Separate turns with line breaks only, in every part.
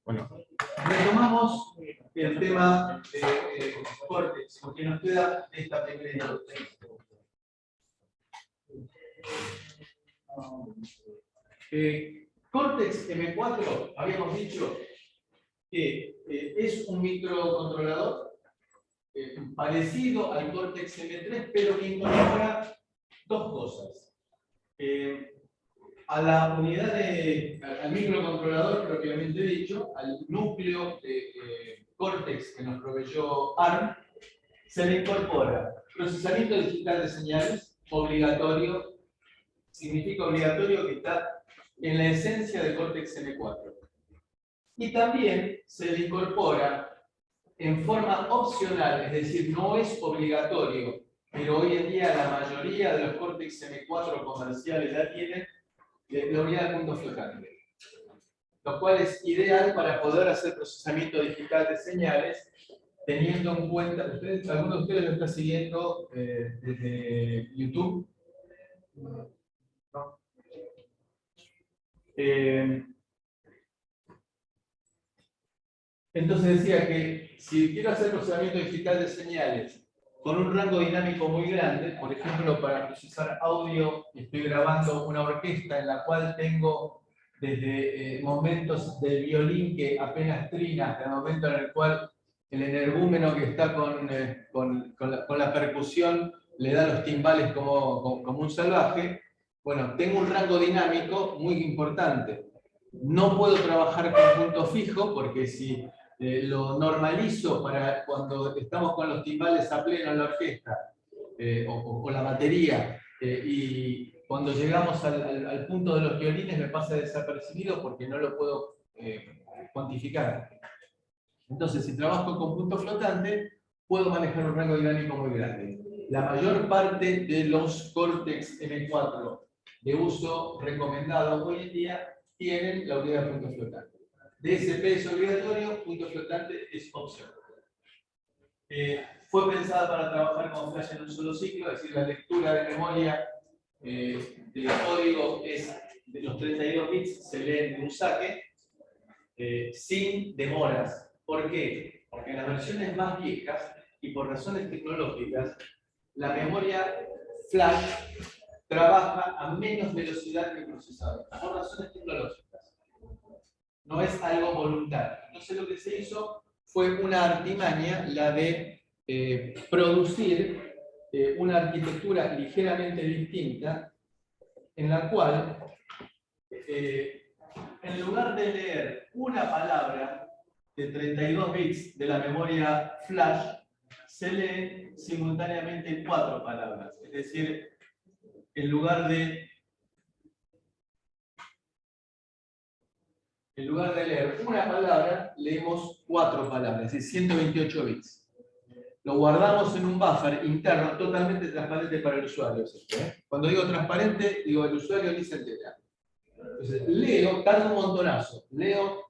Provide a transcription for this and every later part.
Bueno, retomamos el tema de Cortex, porque nos queda esta primera introducción. Cortex M4, habíamos dicho que es un microcontrolador parecido al Cortex M3, pero que incorpora dos cosas. A la unidad al microcontrolador propiamente dicho, al núcleo de Cortex que nos proveyó ARM, se le incorpora procesamiento digital de señales, obligatorio, significa obligatorio que está en la esencia de Cortex M4. Y también se le incorpora en forma opcional, es decir, no es obligatorio, pero hoy en día la mayoría de los Cortex M4 comerciales ya tienen la unidad de punto flotante, lo cual es ideal para poder hacer procesamiento digital de señales, teniendo en cuenta, ¿alguno de ustedes lo está siguiendo desde YouTube? ¿No? Entonces decía que si quiero hacer procesamiento digital de señales con un rango dinámico muy grande, por ejemplo, para procesar audio, estoy grabando una orquesta en la cual tengo desde momentos del violín que apenas trina, hasta el momento en el cual el energúmeno que está con la percusión le da los timbales como un salvaje. Bueno, tengo un rango dinámico muy importante. No puedo trabajar con punto fijo porque si lo normalizo para cuando estamos con los timbales a pleno en la orquesta o la batería y cuando llegamos al punto de los violines me pasa desapercibido porque no lo puedo cuantificar. Entonces, si trabajo con punto flotante, puedo manejar un rango dinámico muy grande. La mayor parte de los Cortex M4 de uso recomendado hoy en día tienen la unidad de punto flotante. DSP es obligatorio, punto flotante es opcional. Fue pensada para trabajar con flash en un solo ciclo, es decir, la lectura de memoria del código es de los 32 bits, se leen de un saque, sin demoras. ¿Por qué? Porque en las versiones más viejas y por razones tecnológicas, la memoria flash trabaja a menos velocidad que el procesador, por razones tecnológicas. No es algo voluntario. Entonces lo que se hizo fue una artimaña, la de producir una arquitectura ligeramente distinta, en la cual, en lugar de leer una palabra de 32 bits de la memoria flash, se leen simultáneamente 4 palabras. Es decir, en lugar de leer una palabra, leemos 4 palabras, es decir, 128 bits. Lo guardamos en un buffer interno totalmente transparente para el usuario. Cuando digo transparente, digo el usuario ni se entera. Entonces, leo, tarda un montonazo, leo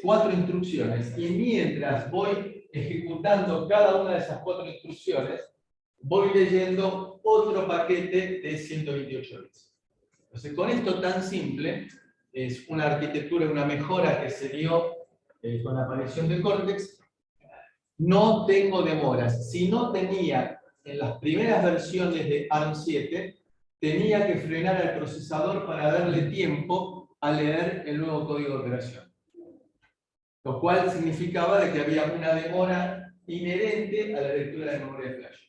4 instrucciones y mientras voy ejecutando cada una de esas 4 instrucciones, voy leyendo otro paquete de 128 bits. Entonces, con esto tan simple, es una arquitectura, una mejora que se dio con la aparición de Cortex. No tengo demoras. Si no tenía, en las primeras versiones de ARM7, tenía que frenar al procesador para darle tiempo a leer el nuevo código de operación. Lo cual significaba de que había una demora inherente a la lectura de memoria flash.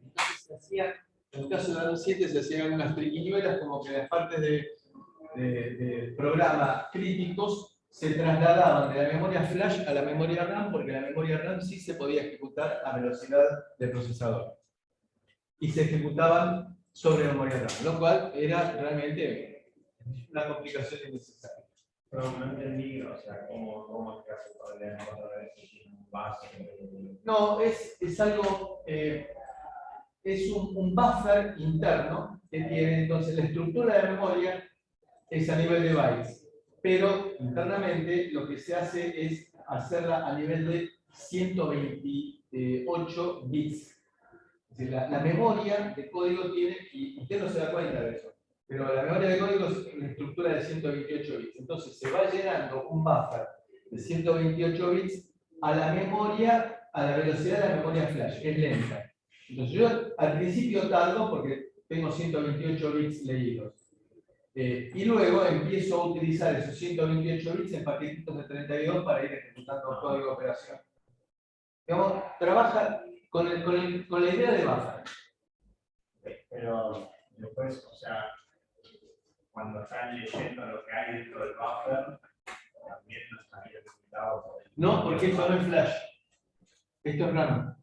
Entonces se hacía, en el caso de ARM7 se hacían unas triquiñuelas como que las partes de programa críticos se trasladaban de la memoria flash a la memoria RAM, porque la memoria RAM sí se podía ejecutar a velocidad del procesador. Y se ejecutaban sobre memoria RAM, lo cual era realmente una complicación innecesaria.
Pero no entendí, o sea, cómo es que hace para leer otra vez un base.
No, es algo, es un buffer interno que tiene, entonces la estructura de memoria es a nivel de bytes, pero internamente lo que se hace es hacerla a nivel de 128 bits. Es decir, la memoria de código tiene, y usted no se da cuenta de eso, pero la memoria de código es una estructura de 128 bits. Entonces se va llenando un buffer de 128 bits a la memoria, a la velocidad de la memoria flash, que es lenta. Entonces yo al principio tardo porque tengo 128 bits leídos. Y luego empiezo a utilizar esos 128 bits en paquetitos de 32 para ir ejecutando código de operación. Digamos, trabaja con la idea de buffer.
Pero después, o sea, cuando están leyendo lo que hay dentro del buffer, también no está bien limitado por el...
No, porque esto no es flash. Esto es RAM.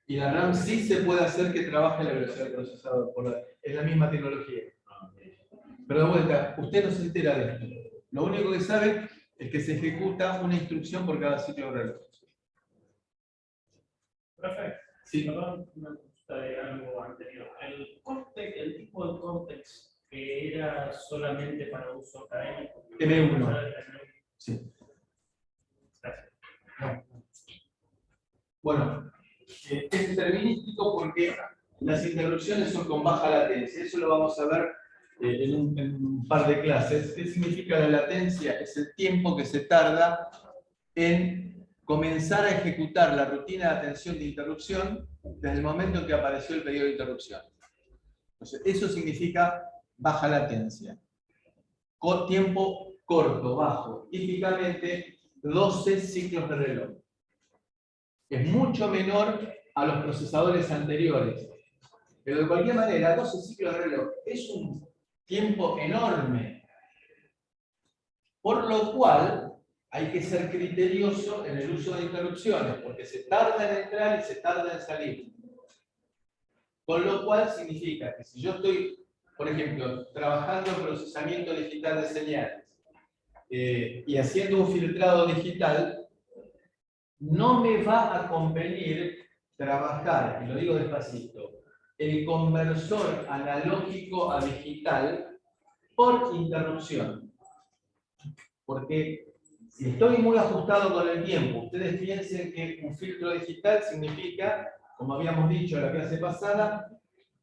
Y la RAM sí se puede hacer que trabaje a la velocidad del procesador. Es la misma tecnología. Pero de vuelta, usted no se entera de esto. Lo único que sabe es que se ejecuta una instrucción por cada ciclo de reloj.
Perfecto.
Sí.
Perdón, una consulta de algo anterior. El tipo de Cortex que era solamente para uso académico.
M1. Sí.
Gracias.
Bueno, es determinístico porque las interrupciones son con baja latencia. Eso lo vamos a ver en un par de clases. ¿Qué significa la latencia? Es el tiempo que se tarda en comenzar a ejecutar la rutina de atención de interrupción desde el momento en que apareció el pedido de interrupción. Entonces, eso significa baja latencia. Tiempo corto, bajo. Típicamente 12 ciclos de reloj. Es mucho menor a los procesadores anteriores. Pero de cualquier manera, 12 ciclos de reloj es un tiempo enorme. Por lo cual, hay que ser criterioso en el uso de interrupciones, porque se tarda en entrar y se tarda en salir. Con lo cual significa que si yo estoy, por ejemplo, trabajando en procesamiento digital de señales y haciendo un filtrado digital, no me va a convenir trabajar, y lo digo despacito, el conversor analógico a digital por interrupción. Porque si estoy muy ajustado con el tiempo, ustedes piensen que un filtro digital significa, como habíamos dicho en la clase pasada,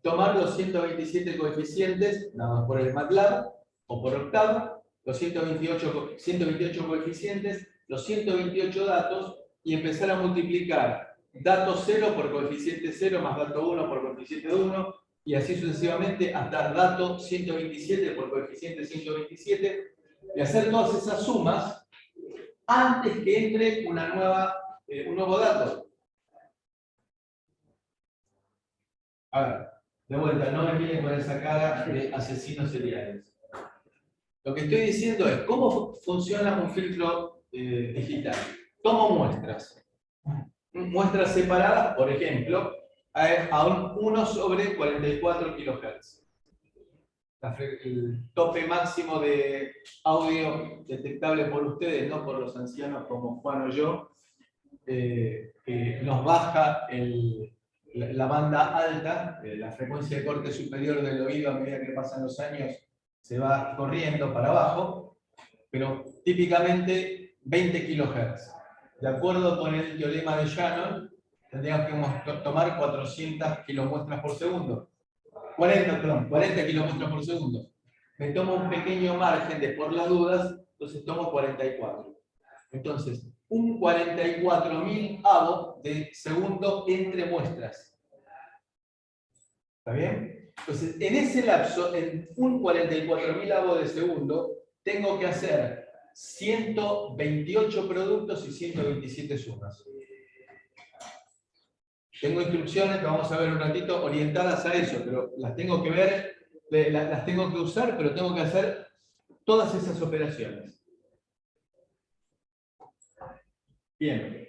tomar los 127 coeficientes, nada más por el MATLAB o por Octave, los 128 coeficientes, los 128 datos, y empezar a multiplicar dato 0 por coeficiente 0 más dato 1 por coeficiente 1, y así sucesivamente hasta dato 127 por coeficiente 127, y hacer todas esas sumas antes que entre un nuevo dato. A ver, de vuelta, no me miren con esa cara de asesinos seriales. Lo que estoy diciendo es cómo funciona un filtro digital. Tomo muestras separadas, por ejemplo, a un 1 sobre 44 kHz. El tope máximo de audio detectable por ustedes, no por los ancianos como Juan o yo, que nos baja la banda alta, la frecuencia de corte superior del oído a medida que pasan los años se va corriendo para abajo, pero típicamente 20 kHz. De acuerdo con el teorema de Shannon, tendríamos que tomar 400 kilomuestras por segundo. 40 kilómetros por segundo. Me tomo un pequeño margen de por las dudas, entonces tomo 44. Entonces, un 44.000avo de segundo entre muestras. ¿Está bien? Entonces, en ese lapso, en un 44.000avo de segundo, tengo que hacer 128 productos y 127 sumas. Tengo instrucciones que vamos a ver un ratito orientadas a eso, pero las tengo que ver, las tengo que usar, pero tengo que hacer todas esas operaciones. Bien.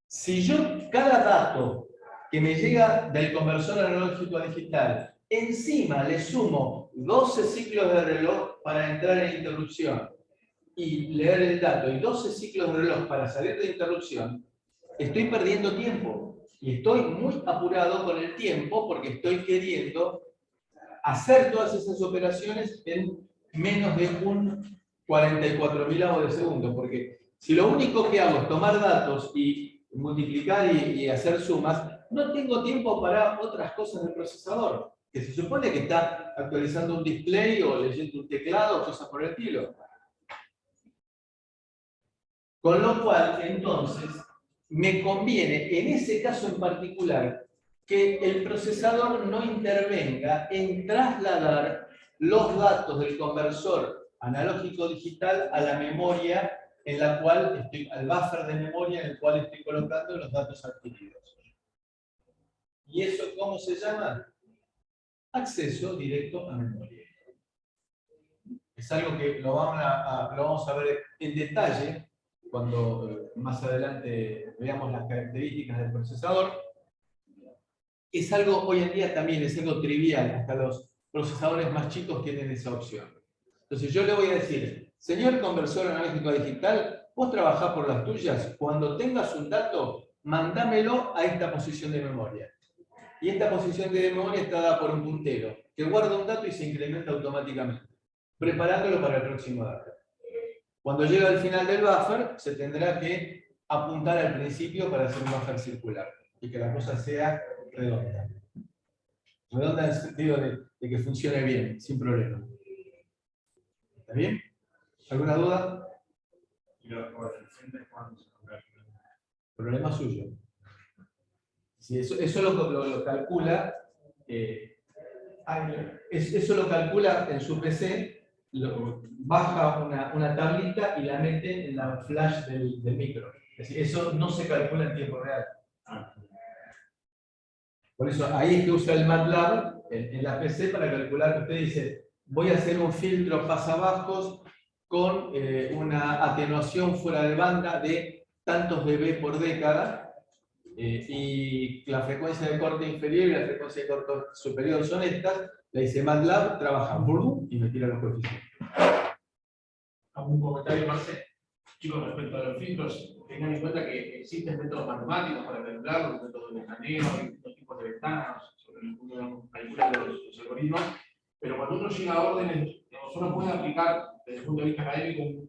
Si yo cada dato que me llega del conversor analógico a digital, encima le sumo 12 ciclos de reloj para entrar en interrupción y leer el dato y 12 ciclos de reloj para salir de interrupción, estoy perdiendo tiempo y estoy muy apurado con el tiempo porque estoy queriendo hacer todas esas operaciones en menos de un 44.000avo de segundo, porque si lo único que hago es tomar datos y multiplicar y hacer sumas, no tengo tiempo para otras cosas del procesador, que se supone que está actualizando un display o leyendo un teclado o cosas por el estilo. Con lo cual, entonces, me conviene, en ese caso en particular, que el procesador no intervenga en trasladar los datos del conversor analógico digital a la memoria en la cual estoy, al buffer de memoria en el cual estoy colocando los datos adquiridos. ¿Y eso cómo se llama? Acceso directo a memoria. Es algo que lo vamos a ver en detalle cuando más adelante veamos las características del procesador. Es algo, hoy en día también es algo trivial, hasta los procesadores más chicos tienen esa opción. Entonces yo le voy a decir, señor conversor analógico digital, vos trabajás por las tuyas, cuando tengas un dato, mándamelo a esta posición de memoria. Y esta posición de memoria está dada por un puntero, que guarda un dato y se incrementa automáticamente, preparándolo para el próximo dato. Cuando llega al final del buffer, se tendrá que apuntar al principio para hacer un buffer circular, y que la cosa sea redonda. Redonda en el sentido de que funcione bien, sin problema. ¿Está bien? ¿Alguna duda?
¿Y los coeficientes cuándo se calculan?
Problema suyo. Si eso lo calcula, eso lo calcula en su PC, baja una tablita y la mete en la flash del micro. Es decir, eso no se calcula en tiempo real. Por eso ahí es que usa el MATLAB en la PC para calcular que usted dice, voy a hacer un filtro pasabajos con una atenuación fuera de banda de tantos dB por década, y la frecuencia de corte inferior y la frecuencia de corte superior son estas, le dice MATLAB, trabaja y me tira los coeficientes.
¿Algún comentario, Marce? Chicos, respecto a los filtros, tengan en cuenta que existen métodos matemáticos para calcularlos, métodos de escaneo, distintos tipos de ventanas sobre los que uno calcula los algoritmos, pero cuando uno llega a órdenes, uno puede aplicar desde el punto de vista académico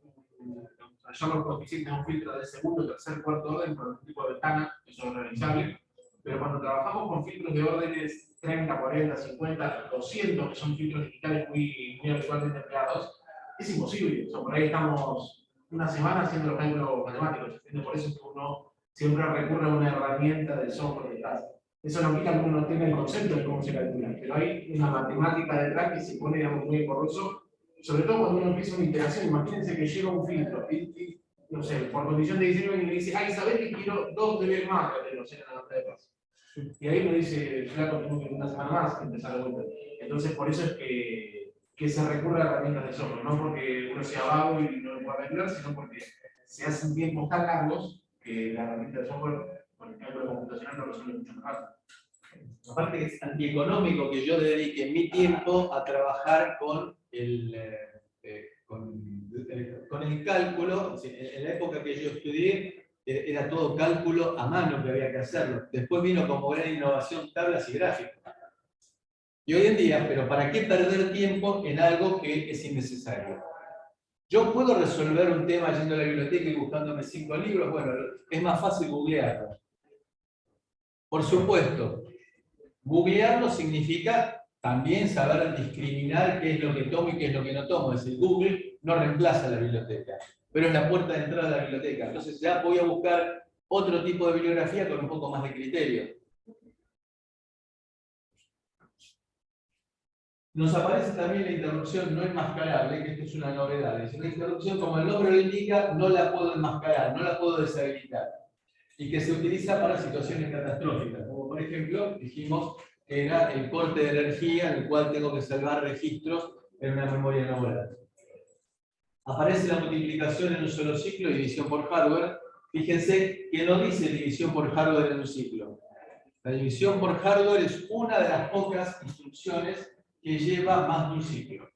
llamar coeficientes a un filtro de segundo, tercer, cuarto orden por algún tipo de ventana, eso es realizable, pero cuando trabajamos con filtros de órdenes 30, 40, 50, 200, que son filtros digitales muy habitualmente empleados, es imposible. O sea, por ahí estamos una semana haciendo los cálculos matemáticos. Por eso es que uno siempre recurre a una herramienta del software detrás. Eso no quita que uno no tenga el concepto de cómo se calcula, pero hay una matemática detrás que se pone, digamos, muy engorroso, sobre todo cuando uno empieza una iteración. Imagínense que llega un filtro y no sé, por condición de diseño, y me dice, ay, ¿sabés que quiero 2 dB más que tengo en la nota de paso? Y ahí me dice, claro, tengo que una semana más que empezar la vuelta. Entonces, por eso es que se recurre a herramientas de software, no porque uno sea vago y no lo pueda calcular, sino porque se hacen tiempos tan largos que la herramienta de software con el cálculo computacional lo resuelve mucho más rápido.
Aparte que es antieconómico que yo dedique mi tiempo a trabajar con el cálculo. En la época que yo estudié era todo cálculo a mano que había que hacerlo. Después vino como gran innovación tablas y gráficos. Y hoy en día, pero ¿para qué perder tiempo en algo que es innecesario? Yo puedo resolver un tema yendo a la biblioteca y buscándome 5 libros. Bueno, es más fácil googlearlo. Por supuesto, googlearlo significa también saber discriminar qué es lo que tomo y qué es lo que no tomo. Es decir, Google no reemplaza la biblioteca, pero es la puerta de entrada a la biblioteca. Entonces ya voy a buscar otro tipo de bibliografía con un poco más de criterio. Nos aparece también la interrupción no enmascarable, que esto es una novedad. Es una interrupción, como el nombre lo indica, no la puedo enmascarar, no la puedo deshabilitar. Y que se utiliza para situaciones catastróficas, como por ejemplo, dijimos que era el corte de energía en el cual tengo que salvar registros en una memoria no volátil. Aparece la multiplicación en un solo ciclo y división por hardware. Fíjense que no dice división por hardware en un ciclo. La división por hardware es una de las pocas instrucciones que lleva más de un ciclo.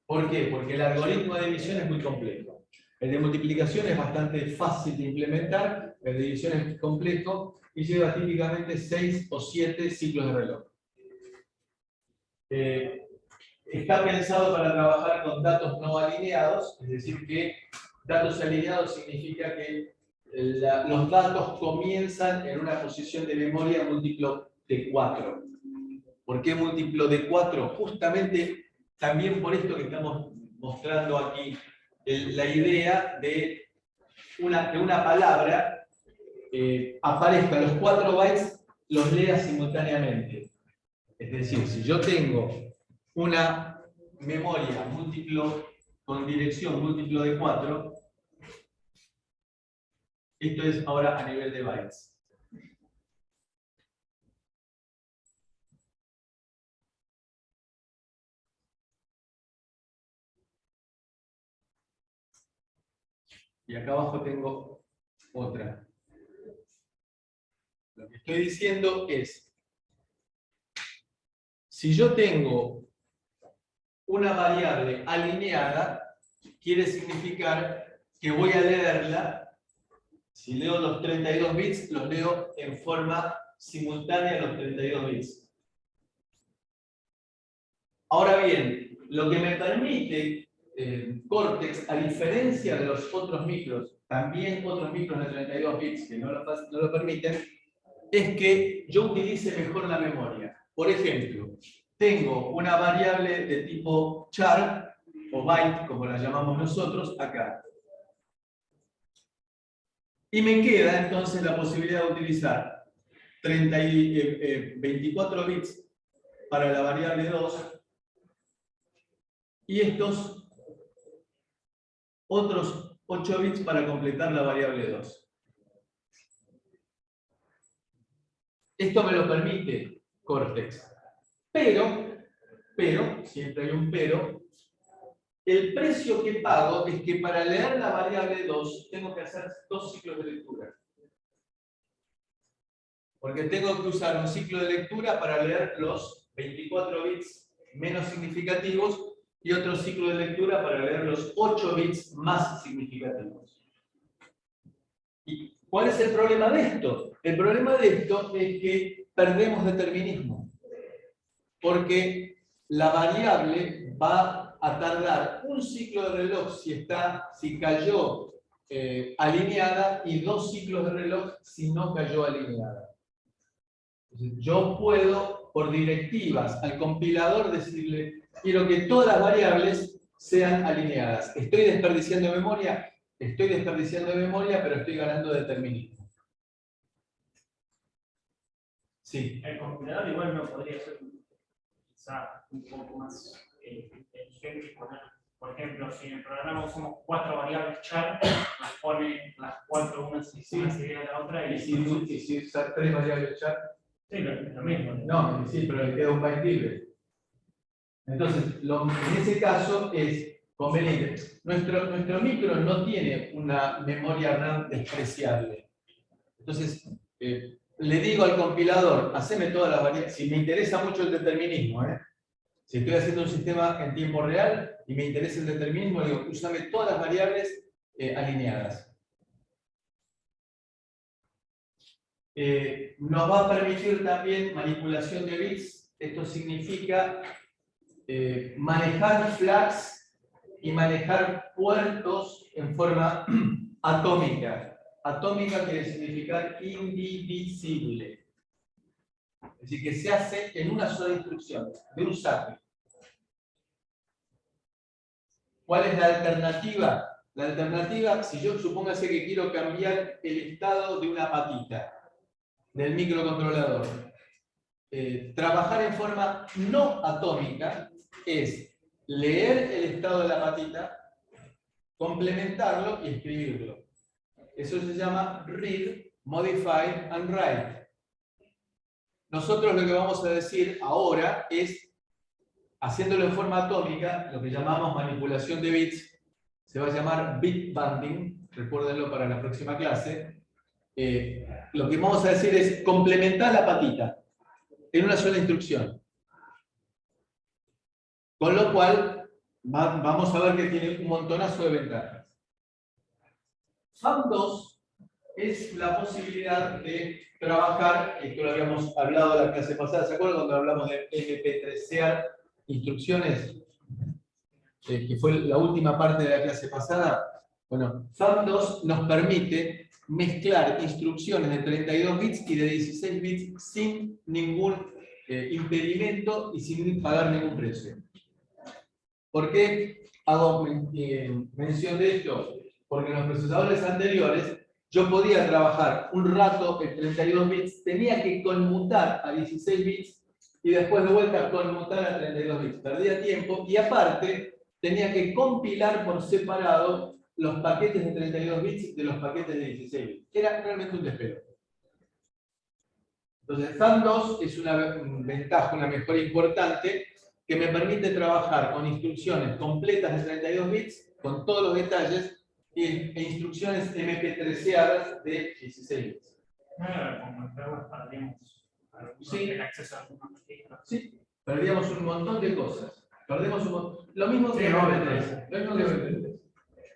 ¿Por qué? Porque el algoritmo de división es muy complejo. El de multiplicación es bastante fácil de implementar, el de división es complejo y lleva típicamente 6 o 7 ciclos de reloj. Está pensado para trabajar con datos no alineados, es decir que Datos alineados significa que los datos comienzan en una posición de memoria múltiplo de 4. ¿Por qué múltiplo de 4? Justamente también por esto que estamos mostrando aquí, la idea de que una palabra aparezca, los 4 bytes los lea simultáneamente. Es decir, si yo tengo una memoria múltiplo con dirección múltiplo de 4, esto es ahora a nivel de bytes. Y acá abajo tengo otra. Lo que estoy diciendo es, si yo tengo una variable alineada, quiere significar que voy a leerla, si leo los 32 bits, los leo en forma simultánea los 32 bits. Ahora bien, lo que me permite Cortex, a diferencia de los otros micros, también otros micros de 32 bits que no lo permiten, es que yo utilice mejor la memoria. Por ejemplo, tengo una variable de tipo char, o byte, como la llamamos nosotros, acá. Y me queda entonces la posibilidad de utilizar 24 bits para la variable 2 y estos otros 8 bits para completar la variable 2. Esto me lo permite Cortex. Pero, siempre hay un pero, el precio que pago es que para leer la variable 2 tengo que hacer 2 ciclos de lectura. Porque tengo que usar un ciclo de lectura para leer los 24 bits menos significativos y otro ciclo de lectura para leer los 8 bits más significativos. ¿Y cuál es el problema de esto? El problema de esto es que perdemos determinismo. Porque la variable va a tardar un ciclo de reloj si cayó alineada y 2 ciclos de reloj si no cayó alineada. Entonces, yo puedo, por directivas al compilador, decirle, quiero que todas las variables sean alineadas. ¿Estoy desperdiciando memoria? Estoy desperdiciando memoria, pero estoy ganando determinismo. Sí.
El compilador igual no podría ser quizá un poco más inteligente y poner, por ejemplo, si en el programa usamos 4 variables char, nos pone las 4 unas seguidas de la otra y
si usar 3 variables char.
Sí, lo mismo.
No, sí, pero le queda un byte libre. Entonces, en ese caso es conveniente. Nuestro micro no tiene una memoria RAM despreciable. Entonces, le digo al compilador, haceme todas las variables. Si me interesa mucho el determinismo, si estoy haciendo un sistema en tiempo real y me interesa el determinismo, le digo, úsame todas las variables alineadas. Nos va a permitir también manipulación de bits. Esto significa manejar flags y manejar puertos en forma atómica. Atómica quiere significar indivisible. Es decir, que se hace en una sola instrucción, de un saque. ¿Cuál es la alternativa? La alternativa, si yo supóngase que quiero cambiar el estado de una patita del microcontrolador, trabajar en forma no atómica es leer el estado de la patita, complementarlo y escribirlo. Eso se llama read, modify and write. Nosotros lo que vamos a decir ahora es, haciéndolo en forma atómica, lo que llamamos manipulación de bits, se va a llamar bit banding, recuérdenlo para la próxima clase. Lo que vamos a decir es complementar la patita en una sola instrucción. Con lo cual, vamos a ver que tiene un montonazo de ventajas. FAM2 es la posibilidad de trabajar, esto lo habíamos hablado la clase pasada, ¿se acuerdan cuando hablamos de MP3sear instrucciones? Que fue la última parte de la clase pasada. Bueno, FAM2 nos permite mezclar instrucciones de 32 bits y de 16 bits sin ningún impedimento y sin pagar ningún precio. ¿Por qué hago mención de esto? Porque en los procesadores anteriores yo podía trabajar un rato en 32 bits, tenía que conmutar a 16 bits y después de vuelta conmutar a 32 bits. Perdía tiempo y aparte tenía que compilar por separado los paquetes de 32 bits de los paquetes de 16 bits. Era realmente un despegue. Entonces, FAM2 es una ventaja, una mejora importante que me permite trabajar con instrucciones completas de 32 bits, con todos los detalles, e instrucciones MP3eadas de 16 bits.
Como el juego perdíamos el acceso a algunos registros.
Sí, perdíamos un montón de cosas. Perdemos lo mismo que en MP3. Lo mismo que en MP3.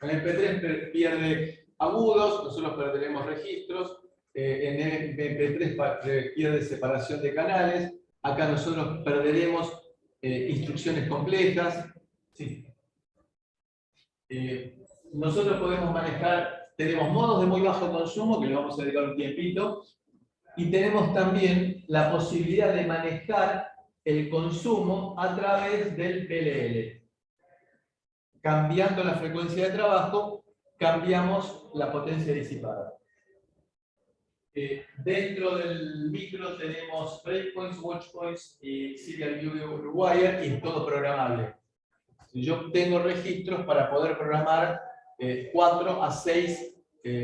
En MP3 pierde agudos, nosotros perderemos registros. En MP3 pierde separación de canales. Acá nosotros perderemos instrucciones complejas. Sí. Nosotros podemos manejar, tenemos modos de muy bajo consumo, que le vamos a dedicar un tiempito, y tenemos también la posibilidad de manejar el consumo a través del PLL. Cambiando la frecuencia de trabajo, cambiamos la potencia disipada. Dentro del micro tenemos breakpoints, watchpoints y serial view wire, y es todo programable. Yo tengo registros para poder programar 4 a 6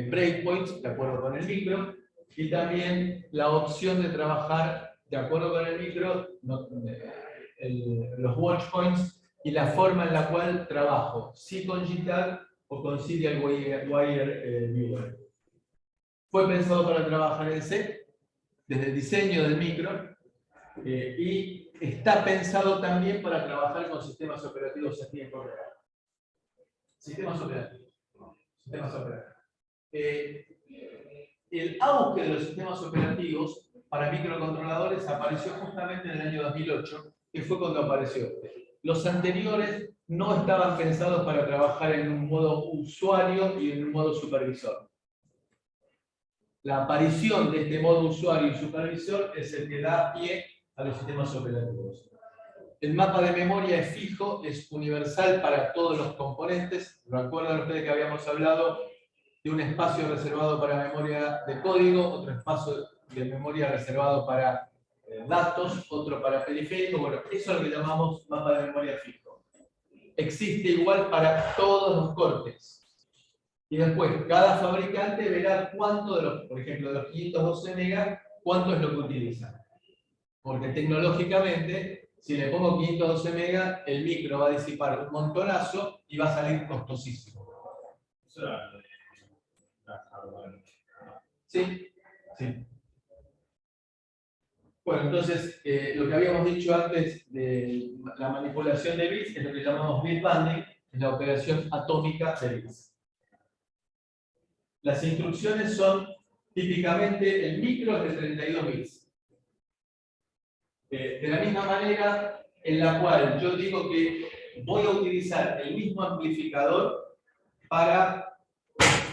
breakpoints, de acuerdo con el micro, y también la opción de trabajar de acuerdo con el micro, los watchpoints y la forma en la cual trabajo, si con JTAG o con Serial Wire Viewer. Fue pensado para trabajar en C, desde el diseño del micro, y está pensado también para trabajar con sistemas operativos en tiempo real. Sistemas operativos. El auge de los sistemas operativos para microcontroladores apareció justamente en el año 2008, que fue cuando apareció. Los anteriores no estaban pensados para trabajar en un modo usuario y en un modo supervisor. La aparición de este modo usuario y supervisor es el que da pie a los sistemas operativos. El mapa de memoria es fijo, es universal para todos los componentes. ¿Recuerdan ustedes que habíamos hablado de un espacio reservado para memoria de código, otro espacio de memoria reservado para datos, otro para periférico? Bueno, eso es lo que llamamos mapa de memoria fijo. Existe igual para todos los cortes. Y después, cada fabricante verá cuánto de los, por ejemplo, de los 512 megas, cuánto es lo que utiliza. Porque tecnológicamente, si le pongo 512 megas, el micro va a disipar un montonazo y va a salir costosísimo. Sí, sí. Bueno, entonces, lo que habíamos dicho antes de la manipulación de bits es lo que llamamos bit banding, es la operación atómica de bits. Las instrucciones son típicamente el micro es de 32 bits. De la misma manera en la cual yo digo que voy a utilizar el mismo amplificador para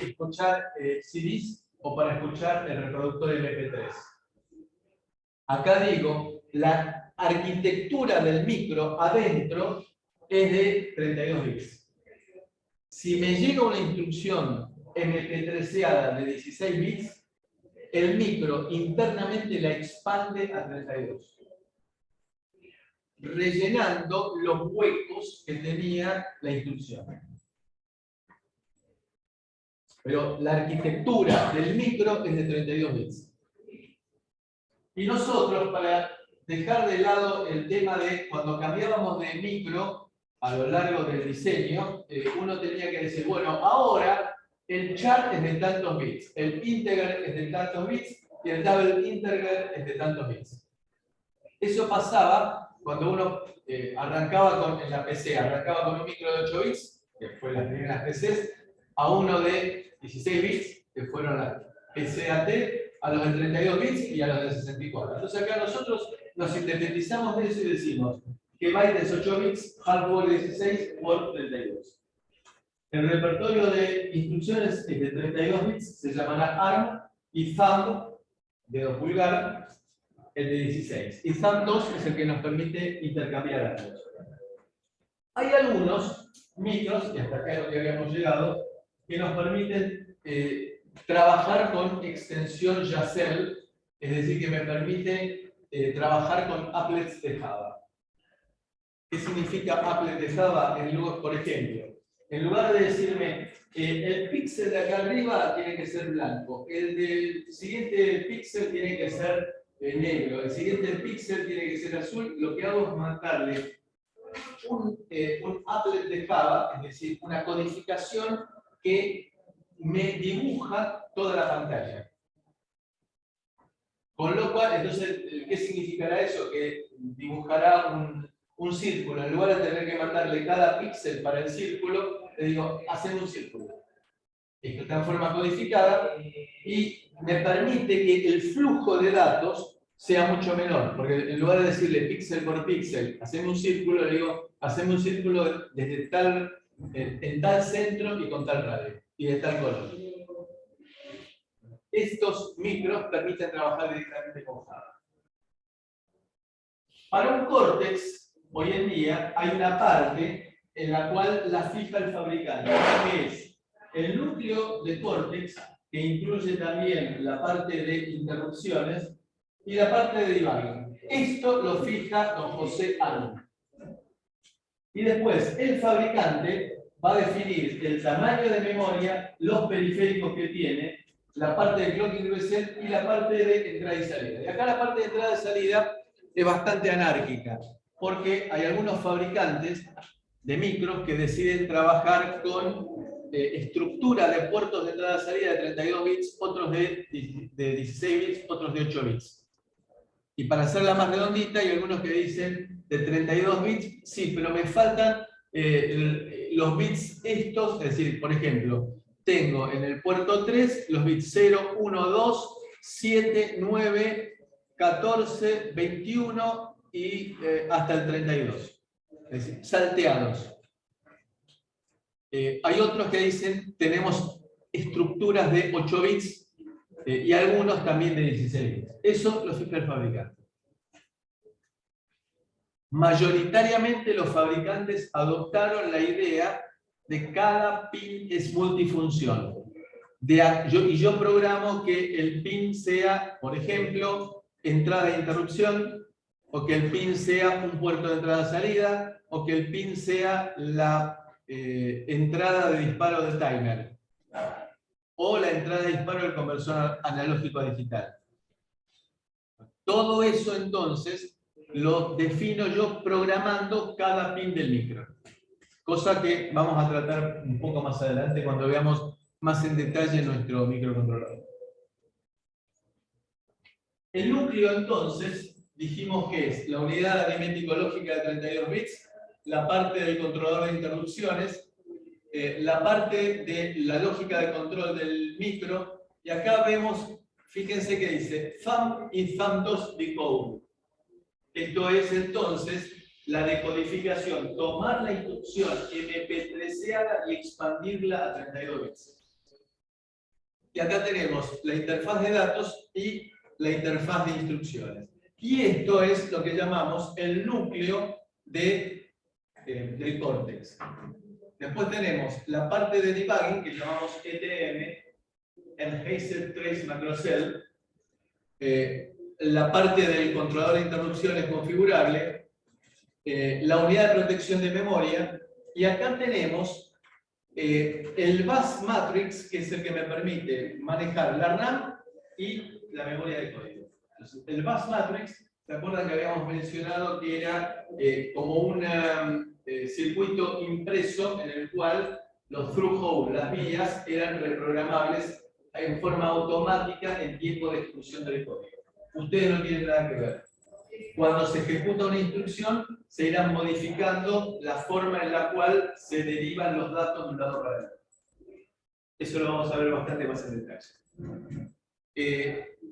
escuchar CDs o para escuchar el reproductor MP3. Acá digo, la arquitectura del micro adentro es de 32 bits. Si me llega una instrucción MP3eada de 16 bits, el micro internamente la expande a 32, rellenando los huecos que tenía la instrucción. Pero la arquitectura del micro es de 32 bits. Y nosotros, para dejar de lado el tema de cuando cambiábamos de micro a lo largo del diseño, uno tenía que decir, bueno, ahora el char es de tantos bits, el integer es de tantos bits y el double integer es de tantos bits. Eso pasaba cuando uno arrancaba en la PC, arrancaba con un micro de 8 bits, que fue las primeras PCs, a uno de 16 bits, que fueron las PCAT, a los de 32 bits y a los de 64. Entonces acá nosotros nos independizamos de eso y decimos que byte es 8 bits, hard word 16, word 32. El repertorio de instrucciones es de 32 bits, se llamará ARM, y thumb, dedo pulgar, el de 16. Y thumb 2 es el que nos permite intercambiar datos. Hay algunos micros, y hasta acá es lo que habíamos llegado, que nos permiten trabajar con extensión Yacel, es decir, que me permite trabajar con applets de Java. ¿Qué significa applet de Java? Por ejemplo, en lugar de decirme el píxel de acá arriba tiene que ser blanco, el del siguiente píxel tiene que ser negro, el siguiente píxel tiene que ser azul, lo que hago es marcarle un applet de Java, es decir, una codificación que me dibuja toda la pantalla. Con lo cual, entonces, ¿qué significará eso? Que dibujará un círculo. En lugar de tener que mandarle cada píxel para el círculo, le digo, hacen un círculo. Esto está en forma codificada y me permite que el flujo de datos sea mucho menor. Porque en lugar de decirle píxel por píxel, hacemos un círculo, le digo, hacemos un círculo desde en tal centro y con tal radio. Y de tal color. Estos micros permiten trabajar directamente con Java. Para un Cortex, hoy en día, hay una parte en la cual la fija el fabricante, que es el núcleo de Cortex, que incluye también la parte de interrupciones y la parte de debugging. Esto lo fija don José Arno. Y después, el fabricante va a definir el tamaño de memoria, los periféricos que tiene, la parte de clocking reset y la parte de entrada y salida. Y acá la parte de entrada y salida es bastante anárquica, porque hay algunos fabricantes de micros que deciden trabajar con estructura de puertos de entrada y salida de 32 bits, otros de 16 bits, otros de 8 bits. Y para hacerla más redondita, hay algunos que dicen de 32 bits, sí, pero me faltan los bits estos, es decir, por ejemplo, tengo en el puerto 3 los bits 0, 1, 2, 7, 9, 14, 21 y hasta el 32. Es decir, salteados. Hay otros que dicen tenemos estructuras de 8 bits y algunos también de 16 bits. Eso lo fija el fabricante. Mayoritariamente los fabricantes adoptaron la idea de cada pin es multifunción. Yo programo que el pin sea, por ejemplo, entrada e interrupción, o que el pin sea un puerto de entrada-salida, o que el pin sea la entrada de disparo del timer, o la entrada de disparo del conversor analógico a digital. Todo eso entonces lo defino yo programando cada pin del micro. Cosa que vamos a tratar un poco más adelante cuando veamos más en detalle nuestro microcontrolador. El núcleo entonces, dijimos que es la unidad aritmético-lógica de 32 bits, la parte del controlador de interrupciones, la parte de la lógica de control del micro, y acá vemos, fíjense que dice thumb y thumb2 decode. Esto es entonces la decodificación, tomar la instrucción MP3 y expandirla a 32 bits. Y acá tenemos la interfaz de datos y la interfaz de instrucciones. Y esto es lo que llamamos el núcleo del Cortex. Después tenemos la parte de debugging que llamamos ETM, Enhanced Trace Macrocell, la parte del controlador de interrupciones configurable, la unidad de protección de memoria, y acá tenemos el bus matrix, que es el que me permite manejar la RAM y la memoria de código. Entonces, el bus matrix, ¿se acuerdan que habíamos mencionado que era como un circuito impreso en el cual los through-hole, las vías, eran reprogramables en forma automática en tiempo de ejecución del código? Ustedes no tienen nada que ver. Cuando se ejecuta una instrucción, se irán modificando la forma en la cual se derivan los datos de un lado para el otro. Eso lo vamos a ver bastante más en detalle.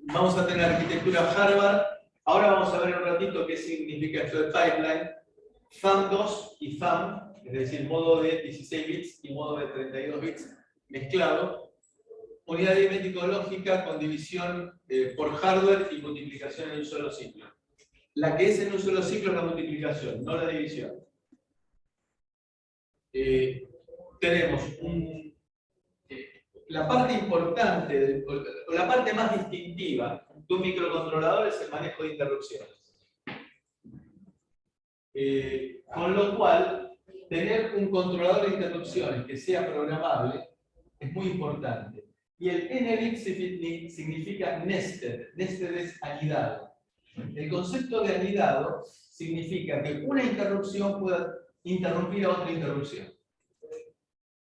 Vamos a tener arquitectura Harvard. Ahora vamos a ver un ratito qué significa esto de pipeline. Thumb2 y Thumb es decir, modo de 16 bits y modo de 32 bits mezclado. Unidad aritmético lógica con división por hardware y multiplicación en un solo ciclo. La que es en un solo ciclo es la multiplicación, no la división. Tenemos la parte importante, o la parte más distintiva de un microcontrolador es el manejo de interrupciones. Con lo cual, tener un controlador de interrupciones que sea programable es muy importante. Y el NBIT significa nested. Nested es anidado. El concepto de anidado significa que una interrupción pueda interrumpir a otra interrupción.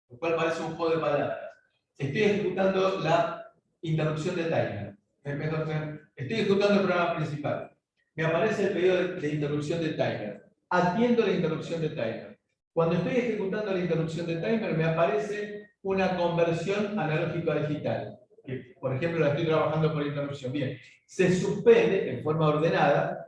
Lo cual parece un juego de palabras. Estoy ejecutando la interrupción de timer. Estoy ejecutando el programa principal. Me aparece el pedido de interrupción de timer. Atiendo la interrupción de timer. Cuando estoy ejecutando la interrupción de timer, me aparece una conversión analógica a digital. Que, por ejemplo, la estoy trabajando por interrupción. Bien, se suspende en forma ordenada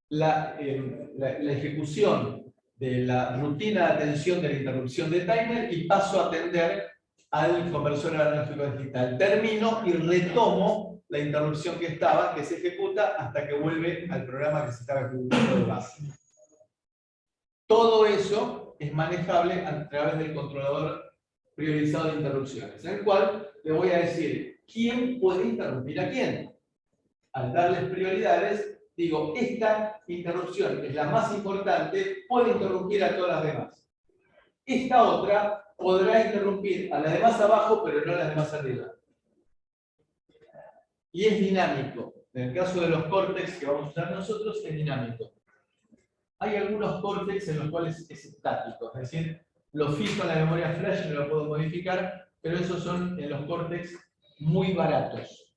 la ejecución de la rutina de atención de la interrupción de timer y paso a atender al conversor analógico a digital. Termino y retomo la interrupción que se ejecuta hasta que vuelve al programa que se estaba ejecutando de base. Todo eso es manejable a través del controlador priorizado de interrupciones, en el cual le voy a decir quién puede interrumpir a quién. Al darles prioridades, digo, esta interrupción es la más importante, puede interrumpir a todas las demás. Esta otra podrá interrumpir a las de más abajo, pero no a las de más arriba. Y es dinámico. En el caso de los córtex que vamos a usar nosotros, es dinámico. Hay algunos córtex en los cuales es estático, es decir, lo fijo en la memoria flash y no lo puedo modificar, pero esos son en los córtex muy baratos.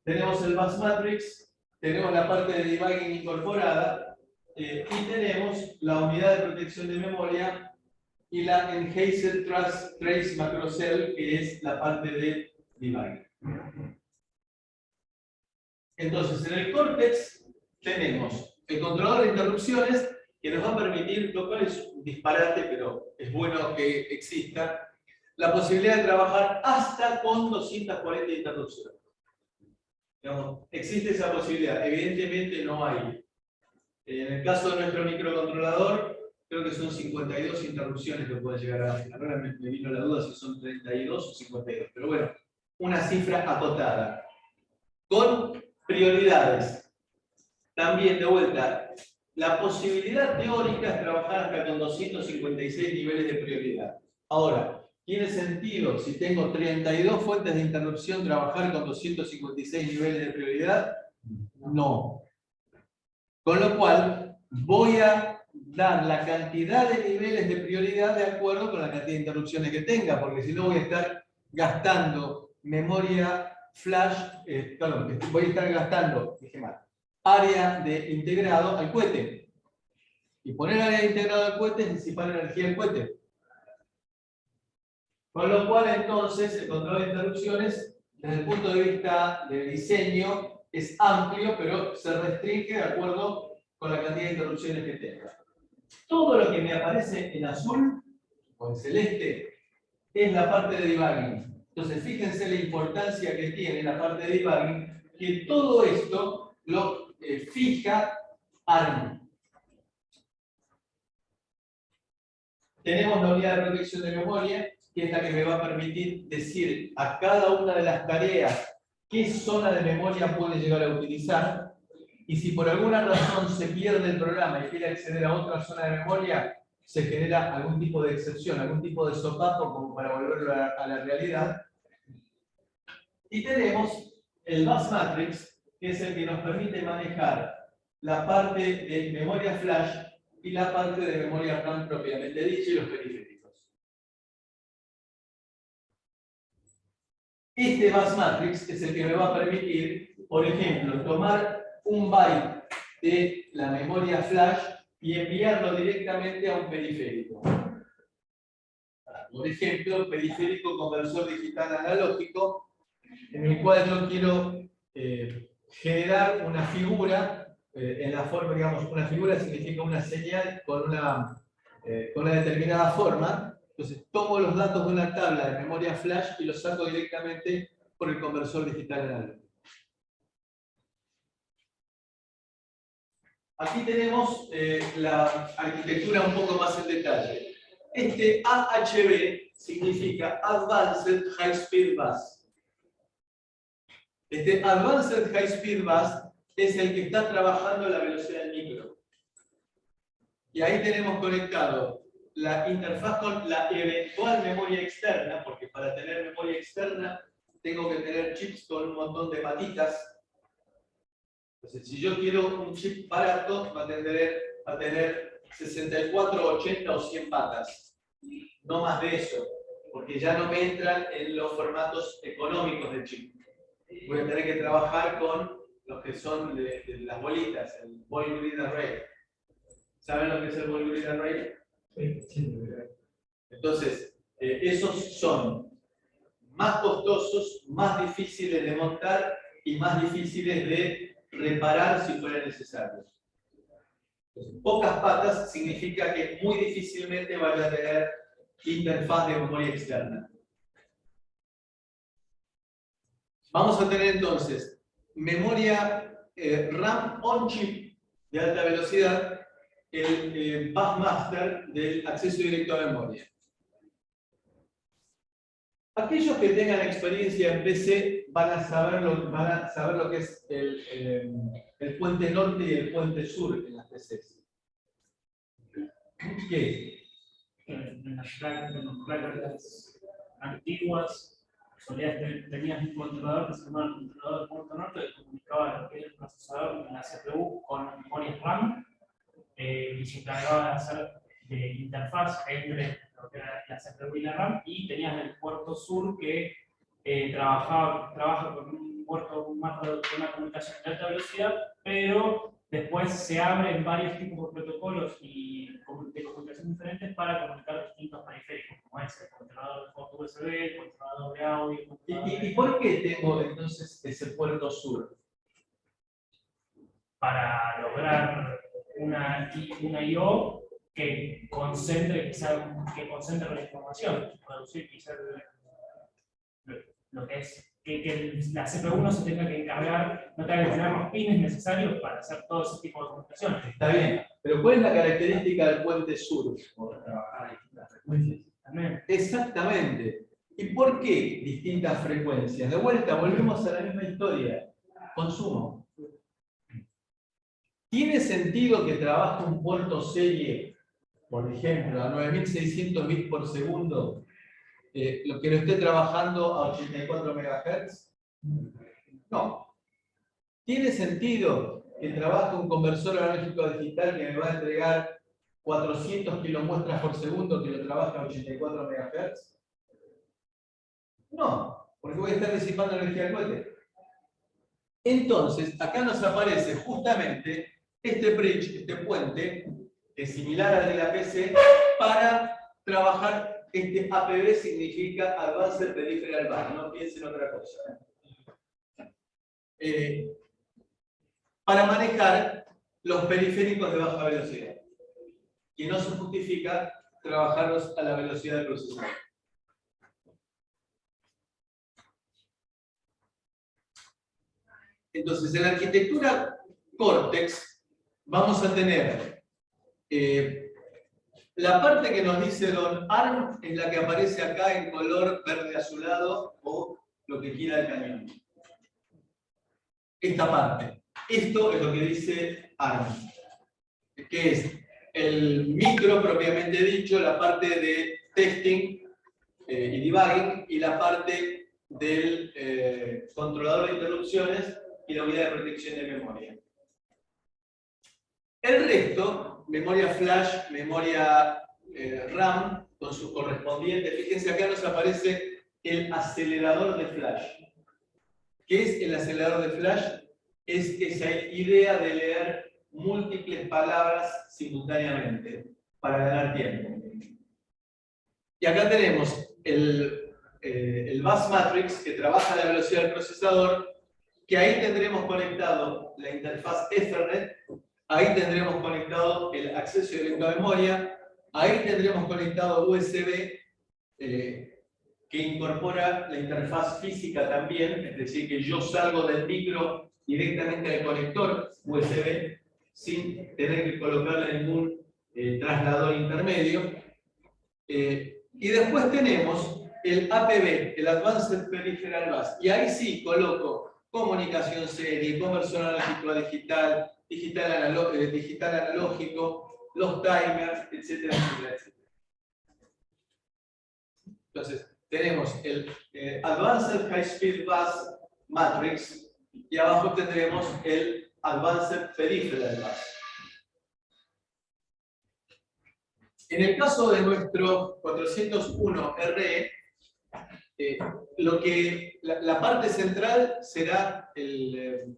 Tenemos el bus matrix, tenemos la parte de debugging incorporada, y tenemos la unidad de protección de memoria y la Enhanced Trace Macrocell, que es la parte de debugging. Entonces, en el córtex tenemos el controlador de interrupciones que nos va a permitir, lo cual es un disparate, pero es bueno que exista, la posibilidad de trabajar hasta con 240 interrupciones. Digamos, existe esa posibilidad, evidentemente no hay. En el caso de nuestro microcontrolador, creo que son 52 interrupciones que pueden llegar a hacer. Ahora me vino la duda si son 32 o 52, pero bueno, una cifra acotada. Con prioridades. También, de vuelta, la posibilidad teórica es trabajar hasta con 256 niveles de prioridad. Ahora, ¿tiene sentido, si tengo 32 fuentes de interrupción, trabajar con 256 niveles de prioridad? No. Con lo cual, voy a dar la cantidad de niveles de prioridad de acuerdo con la cantidad de interrupciones que tenga, porque si no voy a estar gastando memoria flash, voy a estar gastando, dije mal, área de integrado al cohete. Y poner área de integrado al cohete es disipar energía del cohete. Con lo cual, entonces, el control de interrupciones, desde el punto de vista del diseño, es amplio, pero se restringe de acuerdo con la cantidad de interrupciones que tenga. Todo lo que me aparece en azul o en celeste es la parte de debugging. Entonces, fíjense la importancia que tiene la parte de debugging, que todo esto lo fija ARM. Tenemos la unidad de protección de memoria, que es la que me va a permitir decir a cada una de las tareas qué zona de memoria puede llegar a utilizar, y si por alguna razón se pierde el programa y quiere acceder a otra zona de memoria, se genera algún tipo de excepción, algún tipo de sopapo como para volverlo a la realidad. Y tenemos el bus matrix, que es el que nos permite manejar la parte de memoria flash y la parte de memoria RAM propiamente dicha y los periféricos. Este bus matrix es el que me va a permitir, por ejemplo, tomar un byte de la memoria flash y enviarlo directamente a un periférico. Por ejemplo, periférico conversor digital analógico, en el cual yo quiero generar una figura en la forma, digamos, una figura significa una señal con una determinada forma. Entonces tomo los datos de una tabla de memoria flash y los saco directamente por el conversor digital analógico. Aquí tenemos la arquitectura un poco más en detalle. Este AHB significa Advanced High Speed Bus. Este Advanced High Speed Bus es el que está trabajando a la velocidad del micro. Y ahí tenemos conectado la interfaz con la eventual memoria externa, porque para tener memoria externa tengo que tener chips con un montón de patitas. Entonces, si yo quiero un chip barato, va a tener 64, 80 o 100 patas. No más de eso, porque ya no me entran en los formatos económicos del chip. Voy a tener que trabajar con los que son de las bolitas, el Ball Grid Array. ¿Saben lo que es el Ball Grid Array? Sí. Entonces, esos son más costosos, más difíciles de montar y más difíciles de reparar si fuera necesario. Entonces, pocas patas significa que muy difícilmente vaya a tener interfaz de memoria externa. Vamos a tener entonces memoria RAM on-chip de alta velocidad, el Busmaster del acceso directo a memoria. Aquellos que tengan experiencia en PC van a saber lo que es el puente norte y el puente sur en las PCs. ¿Qué es?
En las placas antiguas tenías un controlador que se llamaba el controlador de puerto norte que comunicaba lo que era el procesador en la CPU con memoria RAM y se encargaba de hacer de interfaz entre lo que era la CPU y la RAM, y tenías el puerto sur que trabaja con un puerto más de una comunicación de alta velocidad, pero después se abren varios tipos de protocolos y de comunicación diferentes para comunicar distintos periféricos, como es el controlador de puerto USB, el controlador de audio.
¿Y por qué tengo entonces ese puerto sur?
Para lograr una I/O que concentre la información, producir quizás lo que es que la CPU no se tenga que encargar, no tenga que tener los pines necesarios para hacer todo ese tipo de comunicaciones.
Está bien, pero ¿cuál es la característica del puente sur?
Trabajar a distintas frecuencias también.
Exactamente. ¿Y por qué distintas frecuencias? De vuelta, volvemos a la misma historia. Consumo. ¿Tiene sentido que trabaje un puerto serie, por ejemplo, a 9600 bits por segundo, lo que lo esté trabajando a 84 MHz? No. ¿Tiene sentido que trabaje un conversor analógico digital que me va a entregar 400 kilomuestras por segundo que lo trabaja a 84 MHz? No, porque voy a estar disipando energía al cohete. Entonces, acá nos aparece justamente este bridge, este puente, que es similar al de la PC, para trabajar. Este APB significa Advanced Peripheral Bus, no piensen otra cosa. Para manejar los periféricos de baja velocidad, que no se justifica trabajarlos a la velocidad del procesador. Entonces, en la arquitectura Cortex vamos a tener la parte que nos dice Don ARM es la que aparece acá en color verde azulado o lo que quiera el cañón. Esta parte. Esto es lo que dice ARM, que es el micro propiamente dicho, la parte de testing y debugging y la parte del controlador de interrupciones y la unidad de protección de memoria. El resto, memoria flash, memoria RAM, con sus correspondientes. Fíjense, acá nos aparece el acelerador de flash. ¿Qué es el acelerador de flash? Es esa idea de leer múltiples palabras simultáneamente para ganar tiempo. Y acá tenemos el bus matrix que trabaja a la velocidad del procesador que ahí tendremos conectado la interfaz Ethernet, ahí tendremos conectado el acceso directo a memoria, ahí tendremos conectado USB, que incorpora la interfaz física también, es decir, que yo salgo del micro directamente al conector USB sin tener que colocarle ningún traslador intermedio. Y después tenemos el APB, el Advanced Peripheral Bus, y ahí sí coloco comunicación serie, conversión analógico a digital, digital analógico, los timers, etcétera, etcétera, etcétera. Entonces, tenemos el Advanced High Speed Bus Matrix y abajo tendremos el Advanced Peripheral Bus. En el caso de nuestro 401RE, la parte central será el